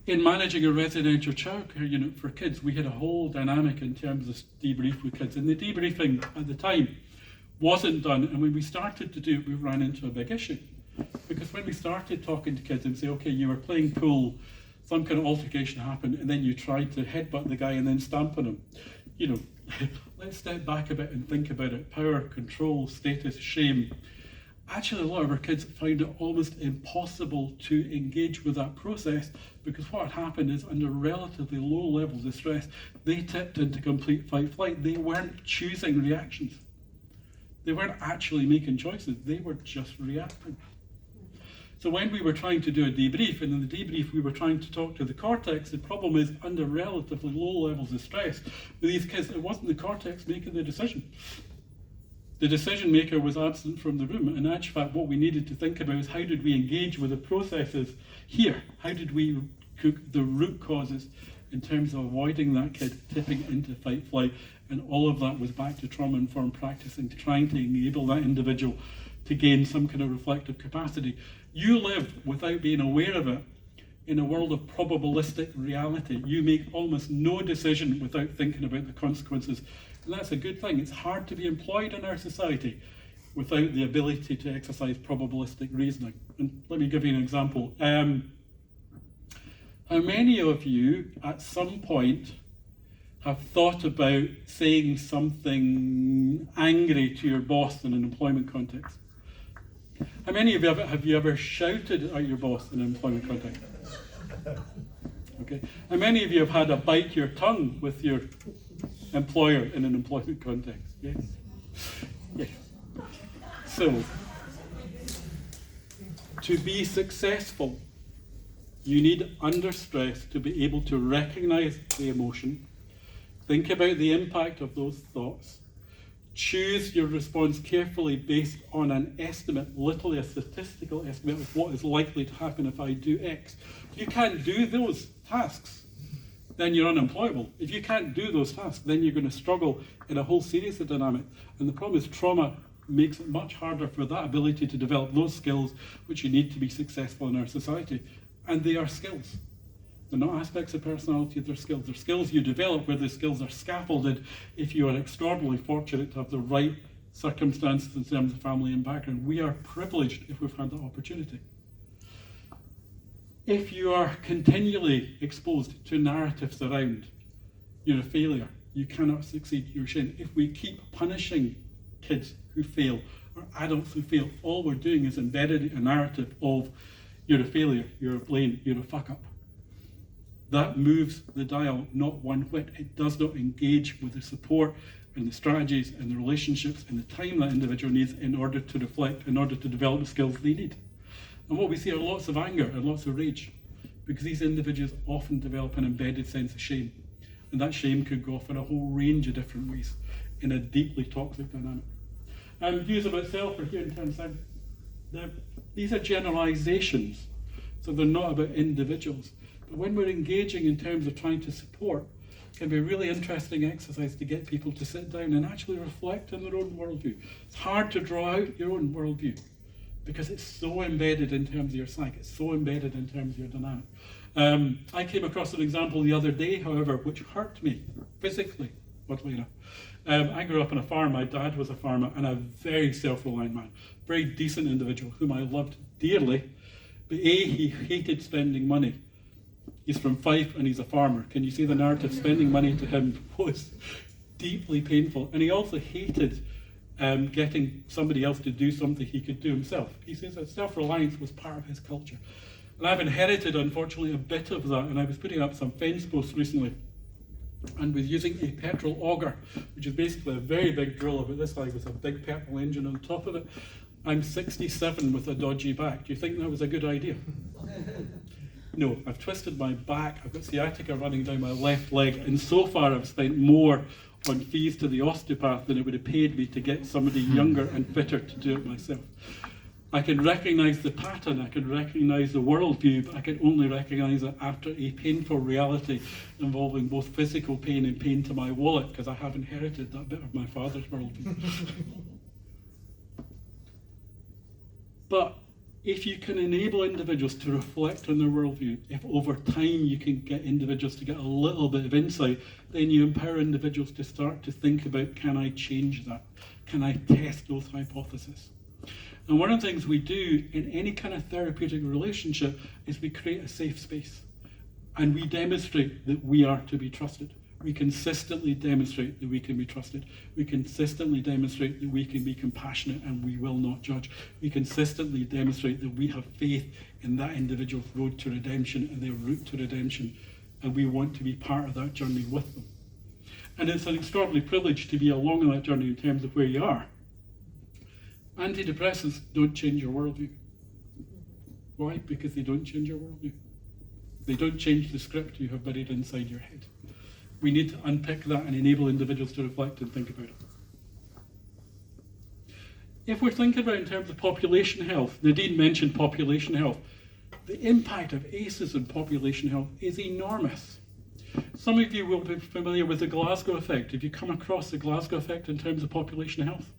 In managing a residential childcare unit for kids, we had a whole dynamic in terms of debrief with kids. And the debriefing at the time wasn't done. And when we started to do it, we ran into a big issue. Because when we started talking to kids and say, okay, you were playing pool, some kind of altercation happened, and then you tried to headbutt the guy and then stamp on him. You know, let's step back a bit and think about it. Power, control, status, shame. Actually, a lot of our kids find it almost impossible to engage with that process because what had happened is under relatively low levels of stress, they tipped into complete fight-flight. They weren't choosing reactions. They weren't actually making choices. They were just reacting. So when we were trying to do a debrief, and in the debrief we were trying to talk to the cortex, the problem is under relatively low levels of stress with these kids, it wasn't the cortex making the decision. The decision maker was absent from the room, and in actual fact what we needed to think about is how did we engage with the processes here? How did we cook the root causes in terms of avoiding that kid tipping into fight-flight? And all of that was back to trauma-informed practice and trying to enable that individual to gain some kind of reflective capacity. You live without being aware of it in a world of probabilistic reality. You make almost no decision without thinking about the consequences. And that's a good thing. It's hard to be employed in our society without the ability to exercise probabilistic reasoning. And let me give you an example. How many of you at some point have thought about saying something angry to your boss in an employment context? How many of you have you ever shouted at your boss in an employment context? Okay. How many of you have had a bite your tongue with your employer in an employment context? Yes. Yes. So, to be successful, you need under stress to be able to recognize the emotion, think about the impact of those thoughts, choose your response carefully based on an estimate, literally a statistical estimate of what is likely to happen if I do X. If you can't do those tasks, then you're unemployable. If you can't do those tasks, then you're going to struggle in a whole series of dynamics. And the problem is trauma makes it much harder for that ability to develop those skills which you need to be successful in our society. And they are skills. They're not aspects of personality, they're skills. They're skills you develop where the skills are scaffolded if you are extraordinarily fortunate to have the right circumstances in terms of family and background. We are privileged if we've had that opportunity. If you are continually exposed to narratives around you're a failure, you cannot succeed, you're ashamed. If we keep punishing kids who fail or adults who fail, all we're doing is embedding a narrative of you're a failure, you're a blame, you're a fuck up. That moves the dial not one whit. It does not engage with the support and the strategies and the relationships and the time that individual needs in order to reflect, in order to develop the skills they need. And what we see are lots of anger and lots of rage, because these individuals often develop an embedded sense of shame. And that shame could go off in a whole range of different ways in a deeply toxic dynamic. Views about self are here in terms of these are generalizations, so they're not about individuals. But when we're engaging in terms of trying to support, it can be a really interesting exercise to get people to sit down and actually reflect on their own worldview. It's hard to draw out your own worldview because it's so embedded in terms of your psyche, it's so embedded in terms of your dynamic. I came across an example the other day, however, which hurt me physically, oddly enough. I grew up on a farm. My dad was a farmer and a very self-reliant man, very decent individual whom I loved dearly. But he hated spending money. He's from Fife and he's a farmer. Can you see the narrative? Spending money to him was deeply painful. And he also hated getting somebody else to do something he could do himself. He says that self-reliance was part of his culture. And I've inherited, unfortunately, a bit of that. And I was putting up some fence posts recently and was using a petrol auger, which is basically a very big drill about this size with a big petrol engine on top of it. I'm 67 with a dodgy back. Do you think that was a good idea? No, I've twisted my back, I've got sciatica running down my left leg, and so far I've spent more on fees to the osteopath than it would have paid me to get somebody younger and fitter to do it myself. I can recognise the pattern, I can recognise the worldview, but I can only recognise it after a painful reality involving both physical pain and pain to my wallet, because I have inherited that bit of my father's worldview. But if you can enable individuals to reflect on their worldview, if over time you can get individuals to get a little bit of insight, then you empower individuals to start to think about, can I change that? Can I test those hypotheses? And one of the things we do in any kind of therapeutic relationship is we create a safe space. And we demonstrate that we are to be trusted. We consistently demonstrate that we can be trusted. We consistently demonstrate that we can be compassionate and we will not judge. We consistently demonstrate that we have faith in that individual's road to redemption and their route to redemption, and we want to be part of that journey with them. And it's an extraordinary privilege to be along on that journey in terms of where you are. Antidepressants don't change your worldview. Why? Because they don't change your worldview. They don't change the script you have buried inside your head. We need to unpick that and enable individuals to reflect and think about it. If we're thinking about it in terms of population health, Nadine mentioned population health. The impact of ACEs on population health is enormous. Some of you will be familiar with the Glasgow effect. Have you come across the Glasgow effect in terms of population health?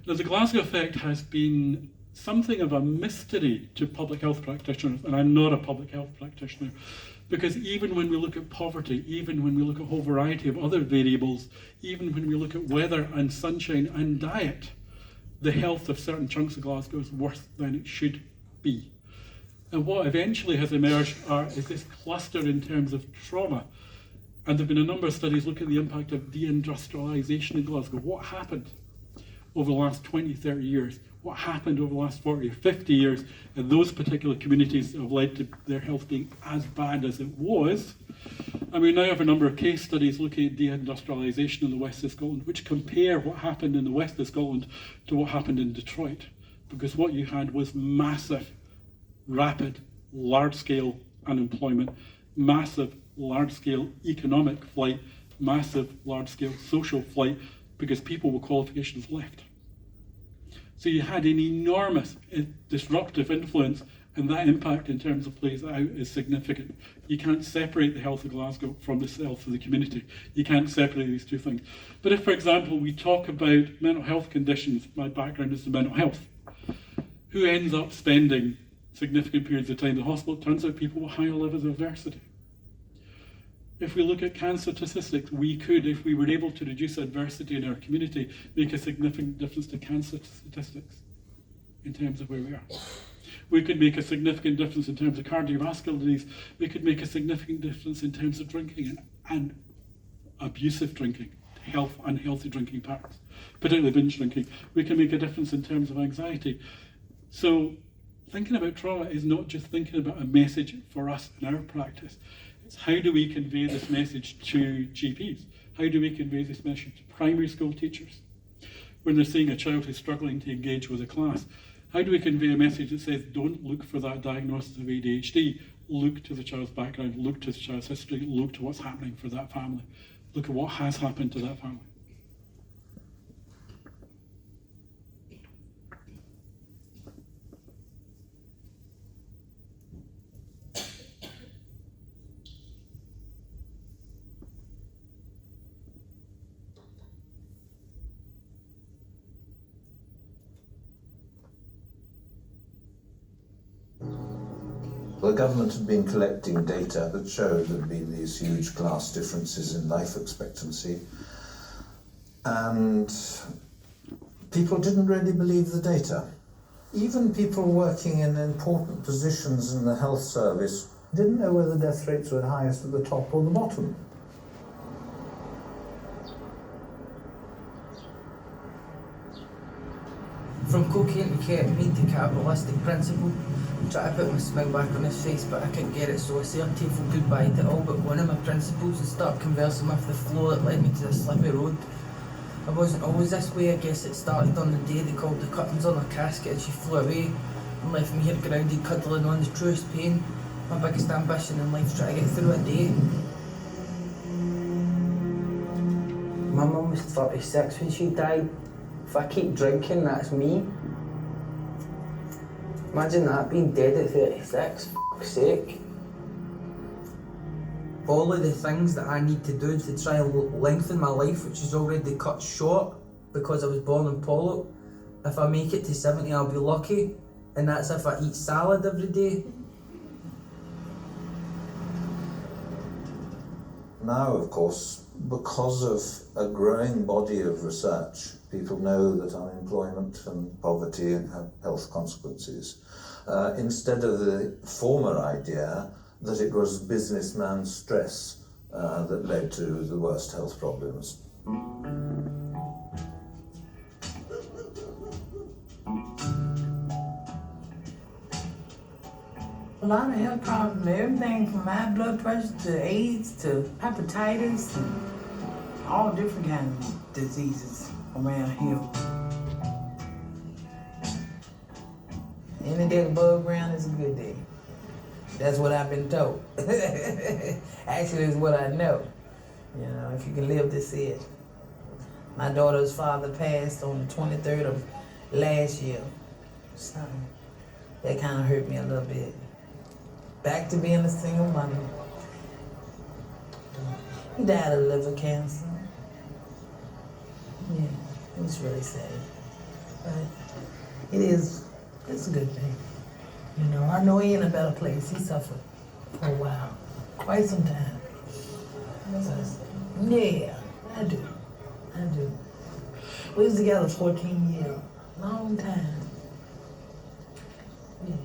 Now, the Glasgow effect has been something of a mystery to public health practitioners, and I'm not a public health practitioner, because even when we look at poverty, even when we look at a whole variety of other variables, even when we look at weather and sunshine and diet, the health of certain chunks of Glasgow is worse than it should be. And what eventually has emerged is this cluster in terms of trauma. And there have been a number of studies looking at the impact of deindustrialisation in Glasgow. What happened over the last 20, 30 years? What happened over the last 40 or 50 years in those particular communities that have led to their health being as bad as it was? And we now have a number of case studies looking at deindustrialisation in the west of Scotland, which compare what happened in the west of Scotland to what happened in Detroit. Because what you had was massive, rapid, large-scale unemployment, massive, large-scale economic flight, massive, large-scale social flight, because people with qualifications left. So you had an enormous disruptive influence, and that impact in terms of plays out is significant. You can't separate the health of Glasgow from the health of the community. You can't separate these two things. But if, for example, we talk about mental health conditions, my background is in mental health, who ends up spending significant periods of time in the hospital? It turns out people with higher levels of adversity. If we look at cancer statistics, we could, if we were able to reduce adversity in our community, make a significant difference to cancer statistics in terms of where we are. We could make a significant difference in terms of cardiovascular disease. We could make a significant difference in terms of drinking and abusive drinking, unhealthy drinking patterns, particularly binge drinking. We can make a difference in terms of anxiety. So thinking about trauma is not just thinking about a message for us in our practice. It's how do we convey this message to GPs? How do we convey this message to primary school teachers? When they're seeing a child who's struggling to engage with a class, how do we convey a message that says, don't look for that diagnosis of ADHD, look to the child's background, look to the child's history, look to what's happening for that family, look at what has happened to that family. The government had been collecting data that showed there had been these huge class differences in life expectancy, and people didn't really believe the data. Even people working in important positions in the health service didn't know whether death rates were highest at the top or the bottom. From cocaine to ketamine to capitalistic principle, try to put my smile back on his face, but I couldn't get it, so I said a tearful goodbye to all but one of my principles and started conversing with the flow that led me to the slippery road. I wasn't always this way. I guess it started on the day they called the curtains on her casket and she flew away and left me here grounded, cuddling on the truest pain. My biggest ambition in life, try to get through a day. My mum was 36 when she died. If I keep drinking, that's me. Imagine that, being dead at 36, for fuck's sake. All of the things that I need to do to try and lengthen my life, which is already cut short because I was born in Pollock. If I make it to 70, I'll be lucky, and that's if I eat salad every day. Now, of course, because of a growing body of research, people know that unemployment and poverty have health consequences. Instead of the former idea that it was businessman stress that led to the worst health problems. A lot of health problems, everything from high blood pressure to AIDS to hepatitis and all different kinds of diseases around here. Any day above ground is a good day. That's what I've been told. Actually, it's what I know. You know, if you can live to see it. My daughter's father passed on the 23rd of last year. So that kind of hurt me a little bit. Back to being a single mother. He died of liver cancer. Yeah, it was really sad. But it's a good thing. You know, I know he in a better place. He suffered for a while, quite some time. So, yeah, I do. We was together 14 years, long time. Yeah.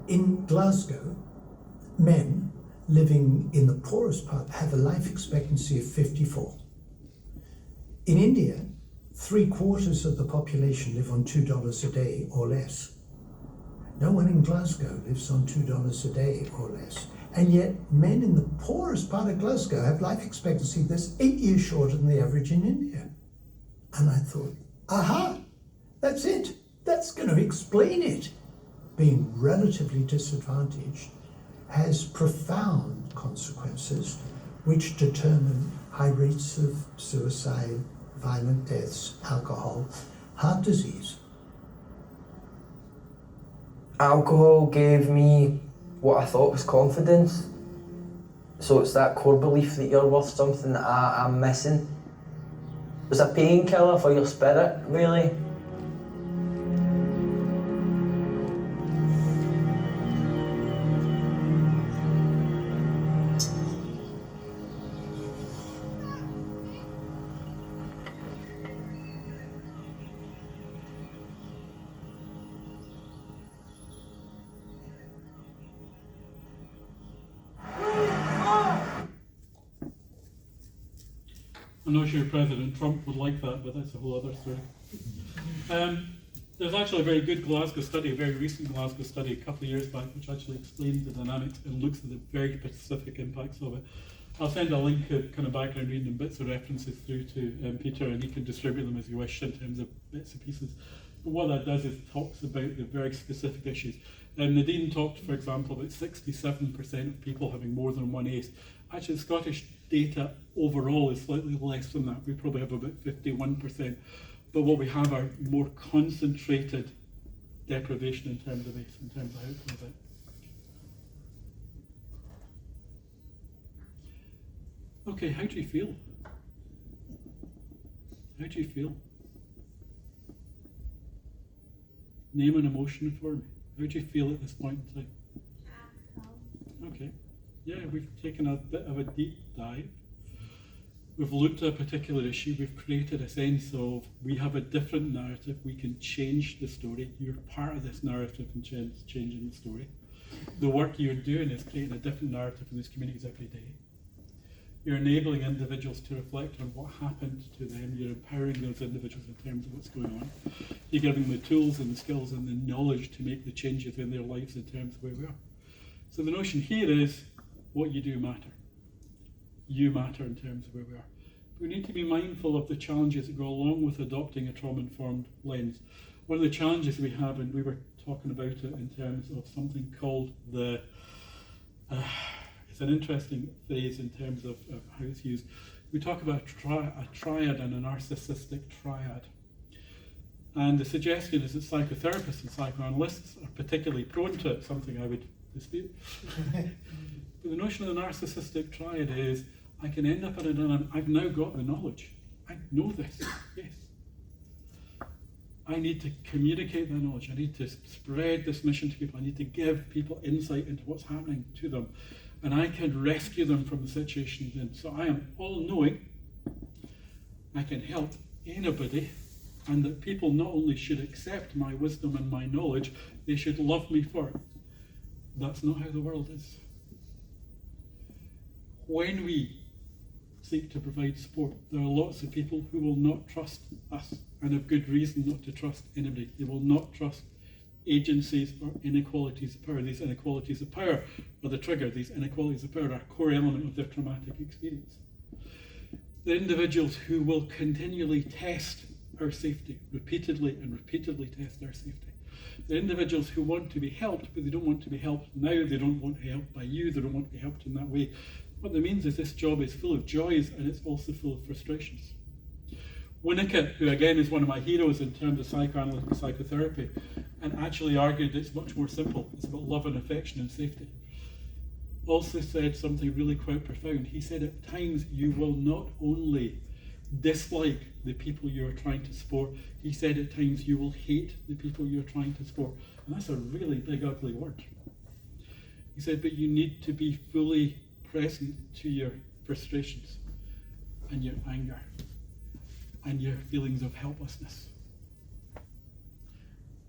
In Glasgow, men living in the poorest part have a life expectancy of 54. In India, 3/4 of the population live on $2 a day or less. No one in Glasgow lives on $2 a day or less. And yet, men in the poorest part of Glasgow have life expectancy that's 8 years shorter than the average in India. And I thought, aha, that's it. That's going to explain it. Being relatively disadvantaged has profound consequences which determine high rates of suicide, violent deaths, alcohol, heart disease. Alcohol gave me what I thought was confidence. So it's that core belief that you're worth something that I'm missing. It was a painkiller for your spirit, really. I'm not sure President Trump would like that, but that's a whole other story. There's actually a very good Glasgow study, a very recent Glasgow study a couple of years back, which actually explains the dynamics and looks at the very specific impacts of it. I'll send a link of kind of background reading and bits of references through to Peter, and he can distribute them as you wish in terms of bits and pieces. But what that does is talks about the very specific issues. Nadine talked, for example, about 67% of people having more than one ACE. Actually, Scottish data overall is slightly less than that. We probably have about 51%. But what we have are more concentrated deprivation in terms of ACE, in terms of how it comes out. Okay, how do you feel? How do you feel? Name an emotion for me. How do you feel at this point in time? Okay. Yeah, we've taken a bit of a deep dive. We've looked at a particular issue. We've created a sense of we have a different narrative. We can change the story. You're part of this narrative and changing the story. The work you're doing is creating a different narrative in these communities every day. You're enabling individuals to reflect on what happened to them. You're empowering those individuals in terms of what's going on. You're giving them the tools and the skills and the knowledge to make the changes in their lives in terms of where we are. So the notion here is what you do matter. You matter in terms of where we are. But we need to be mindful of the challenges that go along with adopting a trauma-informed lens. One of the challenges we have, and we were talking about it in terms of something called the it's an interesting phrase in terms of how it's used. We talk about a triad and a narcissistic triad. And the suggestion is that psychotherapists and psychoanalysts are particularly prone to it, something I would dispute. But the notion of the narcissistic triad is, I can end up in I've now got the knowledge. I know this, yes. I need to communicate that knowledge. I need to spread this mission to people. I need to give people insight into what's happening to them. And I can rescue them from the situation they're in. So I am all-knowing. I can help anybody. And that people not only should accept my wisdom and my knowledge, they should love me for it. That's not how the world is. When we seek to provide support, there are lots of people who will not trust us and have good reason not to trust anybody. They will not trust agencies or inequalities of power. These inequalities of power are the trigger. These inequalities of power are a core element of their traumatic experience. The individuals who will continually test our safety, repeatedly and repeatedly test our safety. The individuals who want to be helped, but they don't want to be helped now, they don't want to be helped by you, they don't want to be helped in that way. What that means is this job is full of joys and it's also full of frustrations. Winnicott, who again is one of my heroes in terms of psychoanalytic psychotherapy, and actually argued it's much more simple. It's about love and affection and safety. Also said something really quite profound. He said at times you will not only dislike the people you're trying to support, he said at times you will hate the people you're trying to support. And that's a really big, ugly word. He said, but you need to be fully present to your frustrations and your anger and your feelings of helplessness.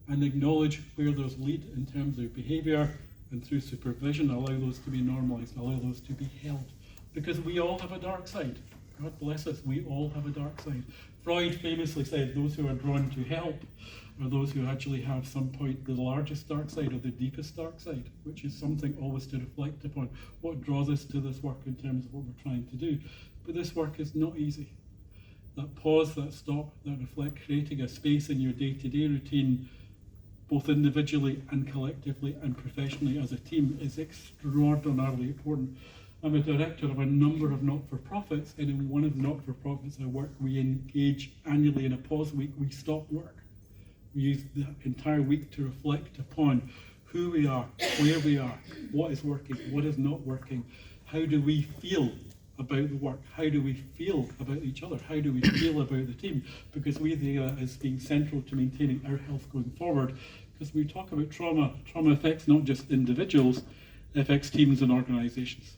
And acknowledge where those lead in terms of behaviour, and through supervision allow those to be normalised, allow those to be held. Because we all have a dark side. God bless us, we all have a dark side. Freud famously said those who are drawn to help are those who actually have some point the largest dark side or the deepest dark side, which is something always to reflect upon. What draws us to this work in terms of what we're trying to do. But this work is not easy. That pause, that stop, that reflect, creating a space in your day-to-day routine, both individually and collectively and professionally as a team, is extraordinarily important. I'm a director of a number of not-for-profits, and in one of the not-for-profits I work, we engage annually in a pause week. We stop work. We use the entire week to reflect upon who we are, where we are, what is working, what is not working, how do we feel about the work, how do we feel about each other, how do we feel about the team, because we see that as being central to maintaining our health going forward. Because we talk about trauma affects not just individuals, it affects teams and organisations.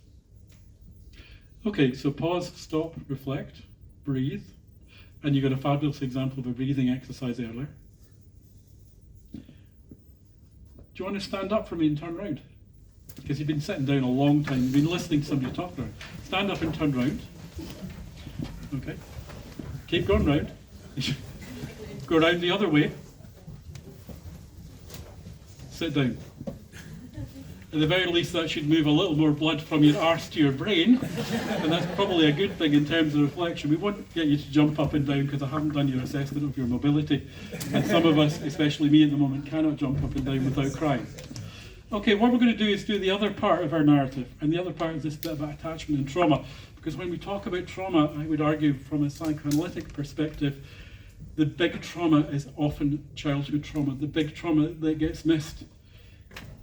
Okay, so pause, stop, reflect, breathe, and you got a fabulous example of a breathing exercise earlier. Do you want to stand up for me and turn round? Because you've been sitting down a long time, you've been listening to somebody talk around. Stand up and turn round. Okay. Keep going round. Go round the other way. Sit down. At the very least, that should move a little more blood from your arse to your brain, and that's probably a good thing in terms of reflection. We won't get you to jump up and down because I haven't done your assessment of your mobility, and some of us, especially me at the moment, cannot jump up and down without crying. Okay, what we're going to do is do the other part of our narrative, and the other part is this bit about attachment and trauma, because when we talk about trauma, I would argue from a psychoanalytic perspective, the big trauma is often childhood trauma, the big trauma that gets missed.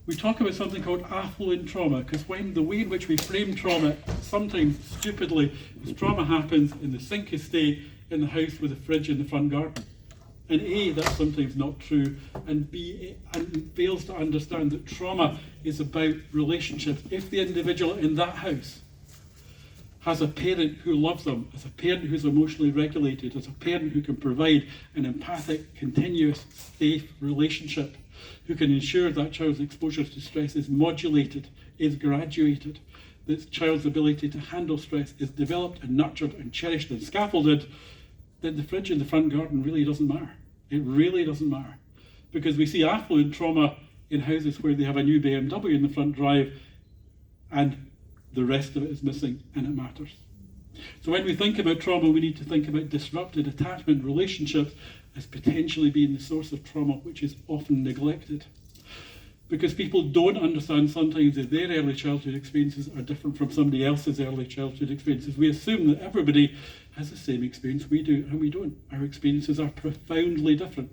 We talk about something called affluent trauma, because when the way in which we frame trauma, sometimes stupidly, is trauma happens in the sink estate in the house with a fridge in the front garden. And A, that's sometimes not true, and B, and fails to understand that trauma is about relationships. If the individual in that house has a parent who loves them, as a parent who's emotionally regulated, as a parent who can provide an empathic, continuous, safe relationship, who can ensure that child's exposure to stress is modulated, is graduated, that child's ability to handle stress is developed and nurtured and cherished and scaffolded, then the fridge in the front garden really doesn't matter. It really doesn't matter. Because we see affluent trauma in houses where they have a new BMW in the front drive and the rest of it is missing and it matters. So when we think about trauma, we need to think about disrupted attachment relationships as potentially being the source of trauma, which is often neglected. Because people don't understand sometimes that their early childhood experiences are different from somebody else's early childhood experiences. We assume that everybody has the same experience we do, and we don't. Our experiences are profoundly different.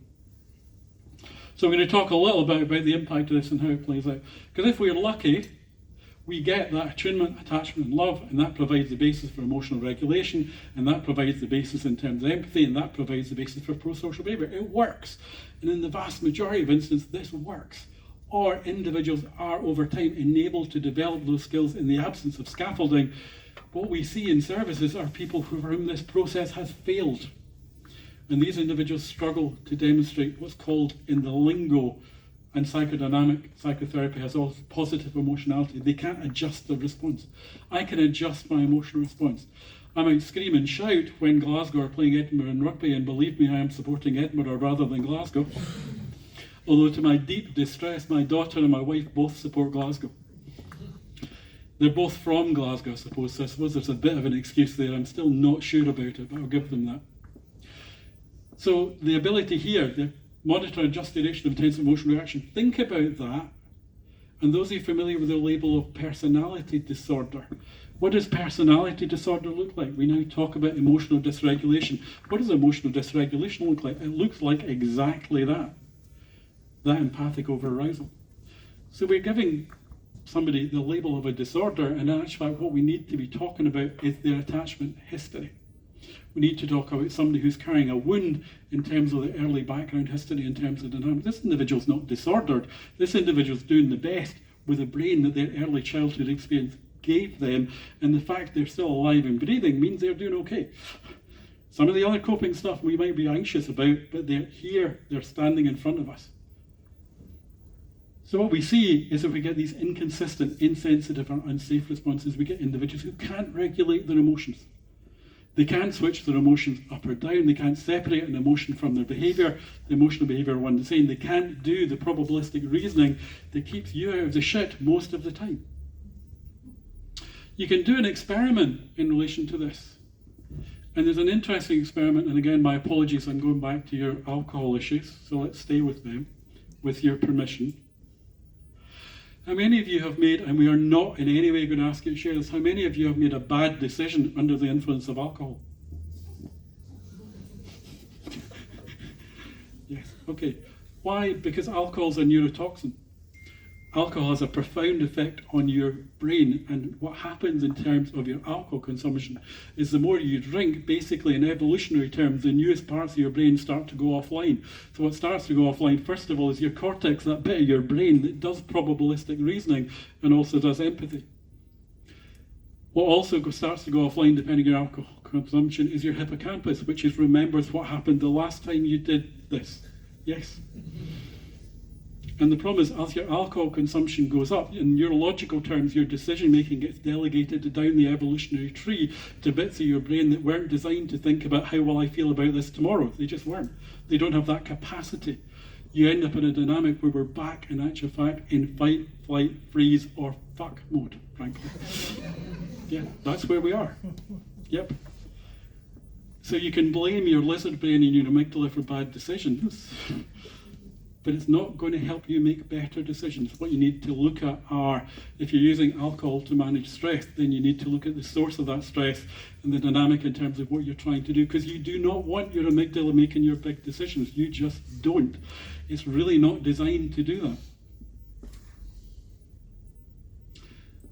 So I'm going to talk a little bit about the impact of this and how it plays out. Because if we're lucky, we get that attunement, attachment, and love, and that provides the basis for emotional regulation, and that provides the basis in terms of empathy, and that provides the basis for pro-social behavior. It works. And in the vast majority of instances, this works. Or individuals are, over time, enabled to develop those skills in the absence of scaffolding. What we see in services are people for whom this process has failed. And these individuals struggle to demonstrate what's called, in the lingo, and psychodynamic psychotherapy has all positive emotionality. They can't adjust the response. I can adjust my emotional response. I might scream and shout when Glasgow are playing Edinburgh in rugby, and believe me, I am supporting Edinburgh rather than Glasgow. Although to my deep distress, my daughter and my wife both support Glasgow. They're both from Glasgow, I suppose, so I suppose there's a bit of an excuse there. I'm still not sure about it, but I'll give them that. So the ability here, the monitor and adjust duration of intense emotional reaction, think about that. And those of you familiar with the label of personality disorder, what does personality disorder look like? We now talk about emotional dysregulation. What does emotional dysregulation look like? It looks like exactly that empathic over-arousal. So we're giving somebody the label of a disorder, and in actual fact what we need to be talking about is their attachment history. We need to talk about somebody who's carrying a wound in terms of the early background history, in terms of dynamics. This individual's not disordered. This individual's doing the best with a brain that their early childhood experience gave them, and the fact they're still alive and breathing means they're doing okay. Some of the other coping stuff we might be anxious about, but they're here, they're standing in front of us. So what we see is if we get these inconsistent, insensitive, or unsafe responses, we get individuals who can't regulate their emotions. They can't switch their emotions up or down. They can't separate an emotion from their behaviour. The emotional behaviour one the same. They can't do the probabilistic reasoning that keeps you out of the shit most of the time. You can do an experiment in relation to this. And there's an interesting experiment, and again, my apologies, I'm going back to your alcohol issues, so let's stay with them, with your permission. How many of you have made, and we are not in any way going to ask you to share this, how many of you have made a bad decision under the influence of alcohol? Yes, okay. Why? Because alcohol is a neurotoxin. Alcohol has a profound effect on your brain, and what happens in terms of your alcohol consumption is the more you drink, basically in evolutionary terms, the newest parts of your brain start to go offline. So what starts to go offline, first of all, is your cortex, that bit of your brain that does probabilistic reasoning and also does empathy. What also starts to go offline, depending on your alcohol consumption, is your hippocampus, which remembers what happened the last time you did this. Yes? And the problem is, as your alcohol consumption goes up, in neurological terms, your decision making gets delegated down the evolutionary tree to bits of your brain that weren't designed to think about how will I feel about this tomorrow. They just weren't. They don't have that capacity. You end up in a dynamic where we're back, in actual fact, in fight, flight, freeze, or fuck mode, frankly. Yeah, that's where we are. Yep. So you can blame your lizard brain and your amygdala for bad decisions, but it's not going to help you make better decisions. What you need to look at are, if you're using alcohol to manage stress, then you need to look at the source of that stress and the dynamic in terms of what you're trying to do, because you do not want your amygdala making your big decisions. You just don't. It's really not designed to do that.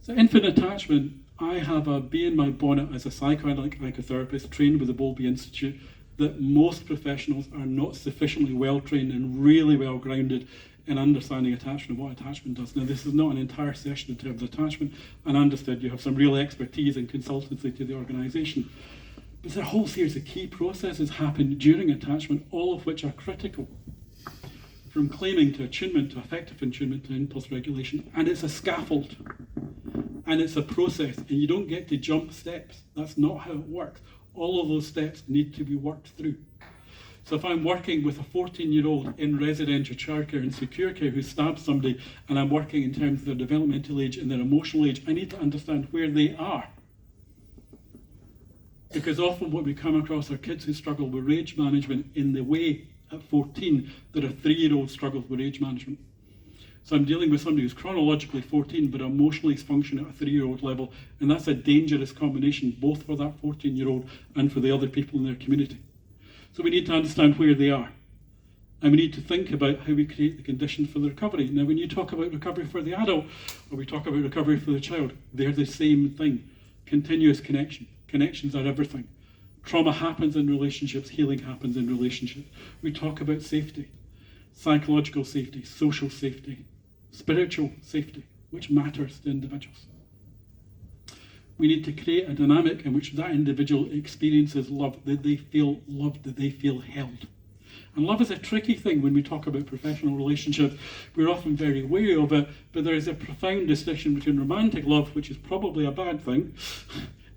So infant attachment, I have a bee in my bonnet as a psychoanalytic psychotherapist trained with the Bowlby Institute, that most professionals are not sufficiently well trained and really well grounded in understanding attachment and what attachment does. Now, this is not an entire session in terms of attachment, and I understand you have some real expertise and consultancy to the organisation. But there's a whole series of key processes happen during attachment, all of which are critical. From claiming to attunement to effective attunement to impulse regulation, and it's a scaffold. And it's a process, and you don't get to jump steps. That's not how it works. All of those steps need to be worked through. So if I'm working with a 14-year-old in residential childcare and secure care who stabs somebody, and I'm working in terms of their developmental age and their emotional age, I need to understand where they are. Because often what we come across are kids who struggle with rage management in the way at 14 that a 3-year-old struggles with rage management. So I'm dealing with somebody who's chronologically 14 but emotionally is functioning at a 3-year-old level, and that's a dangerous combination both for that 14-year-old and for the other people in their community. So we need to understand where they are, and we need to think about how we create the conditions for the recovery. Now, when you talk about recovery for the adult, or we talk about recovery for the child, they're the same thing. Continuous connection. Connections are everything. Trauma happens in relationships, healing happens in relationships. We talk about safety, psychological safety, social safety, spiritual safety, which matters to individuals. We need to create a dynamic in which that individual experiences love, that they feel loved, that they feel held. And love is a tricky thing when we talk about professional relationships. We're often very wary of it, but there is a profound distinction between romantic love, which is probably a bad thing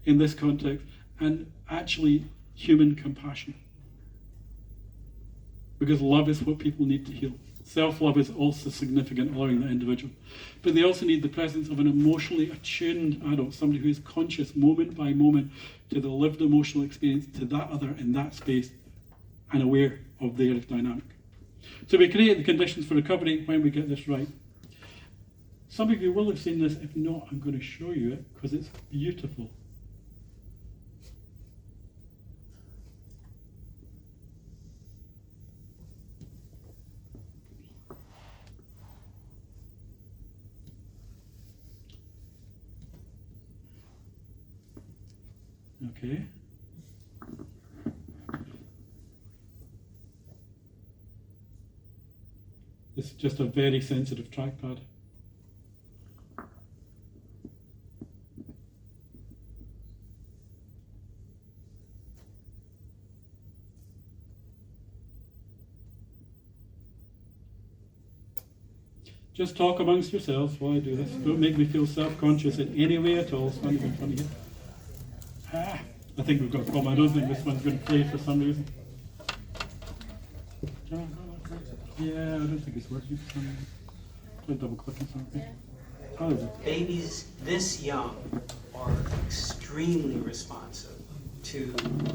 in this context, and actually human compassion. Because love is what people need to heal. Self-love is also significant, allowing that individual. But they also need the presence of an emotionally attuned adult, somebody who is conscious moment by moment to the lived emotional experience, to that other in that space, and aware of their dynamic. So we create the conditions for recovery when we get this right. Some of you will have seen this. If not, I'm going to show you it because it's beautiful. Okay. This is just a very sensitive trackpad. Just talk amongst yourselves while I do this. Don't make me feel self-conscious in any way at all. Stand in front of you. I think we've got a problem. I don't think this one's going to play for some reason. Yeah, I don't think it's working for some reason. Try double clicking something. Babies this young are extremely responsive to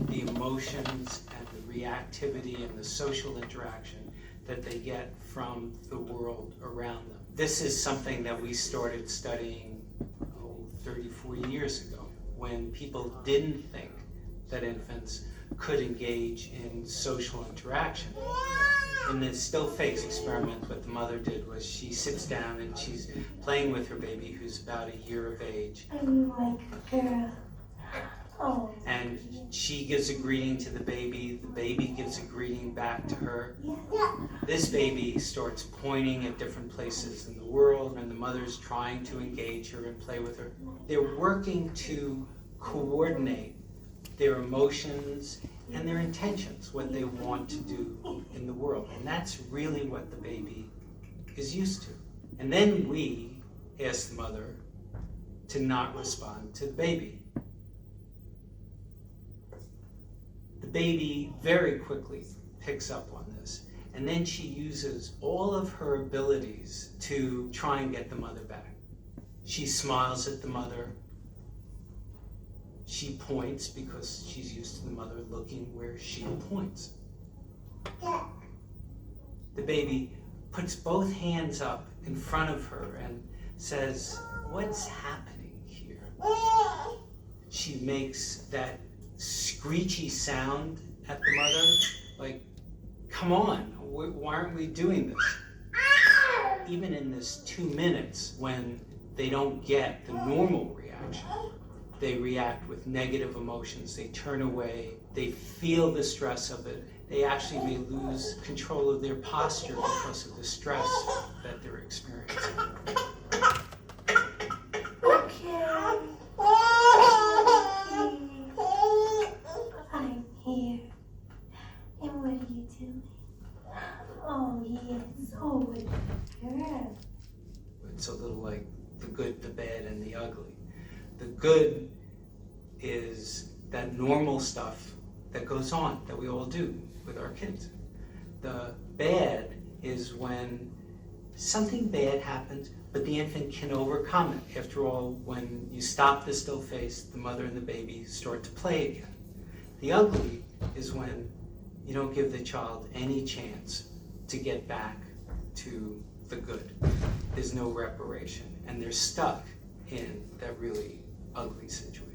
the emotions and the reactivity and the social interaction that they get from the world around them. This is something that we started studying 30, 40 years ago, when people didn't think that infants could engage in social interaction. In the still face experiment, what the mother did was she sits down and she's playing with her baby who's about a year of age. I'm like a girl. Oh. And she gives a greeting to the baby gives a greeting back to her. Yeah. This baby starts pointing at different places in the world, and the mother's trying to engage her and play with her. They're working to coordinate their emotions and their intentions, what they want to do in the world. And that's really what the baby is used to. And then we ask the mother to not respond to the baby. The baby very quickly picks up on this, and then she uses all of her abilities to try and get the mother back. She smiles at the mother. She points because she's used to the mother looking where she points. The baby puts both hands up in front of her and says, "What's happening here?" She makes that screechy sound at the mother, like, "Come on, why aren't we doing this?" Even in this 2 minutes when they don't get the normal reaction, they react with negative emotions, they turn away, they feel the stress of it, they actually may lose control of their posture because of the stress that they're experiencing. Okay. I'm here. And what are you doing? Oh, yes. Oh, what a girl. It's a little like the good, the bad, and the ugly. The good is that normal stuff that goes on, that we all do with our kids. The bad is when something bad happens, but the infant can overcome it. After all, when you stop the still face, the mother and the baby start to play again. The ugly is when you don't give the child any chance to get back to the good. There's no reparation, and they're stuck in that really ugly situation.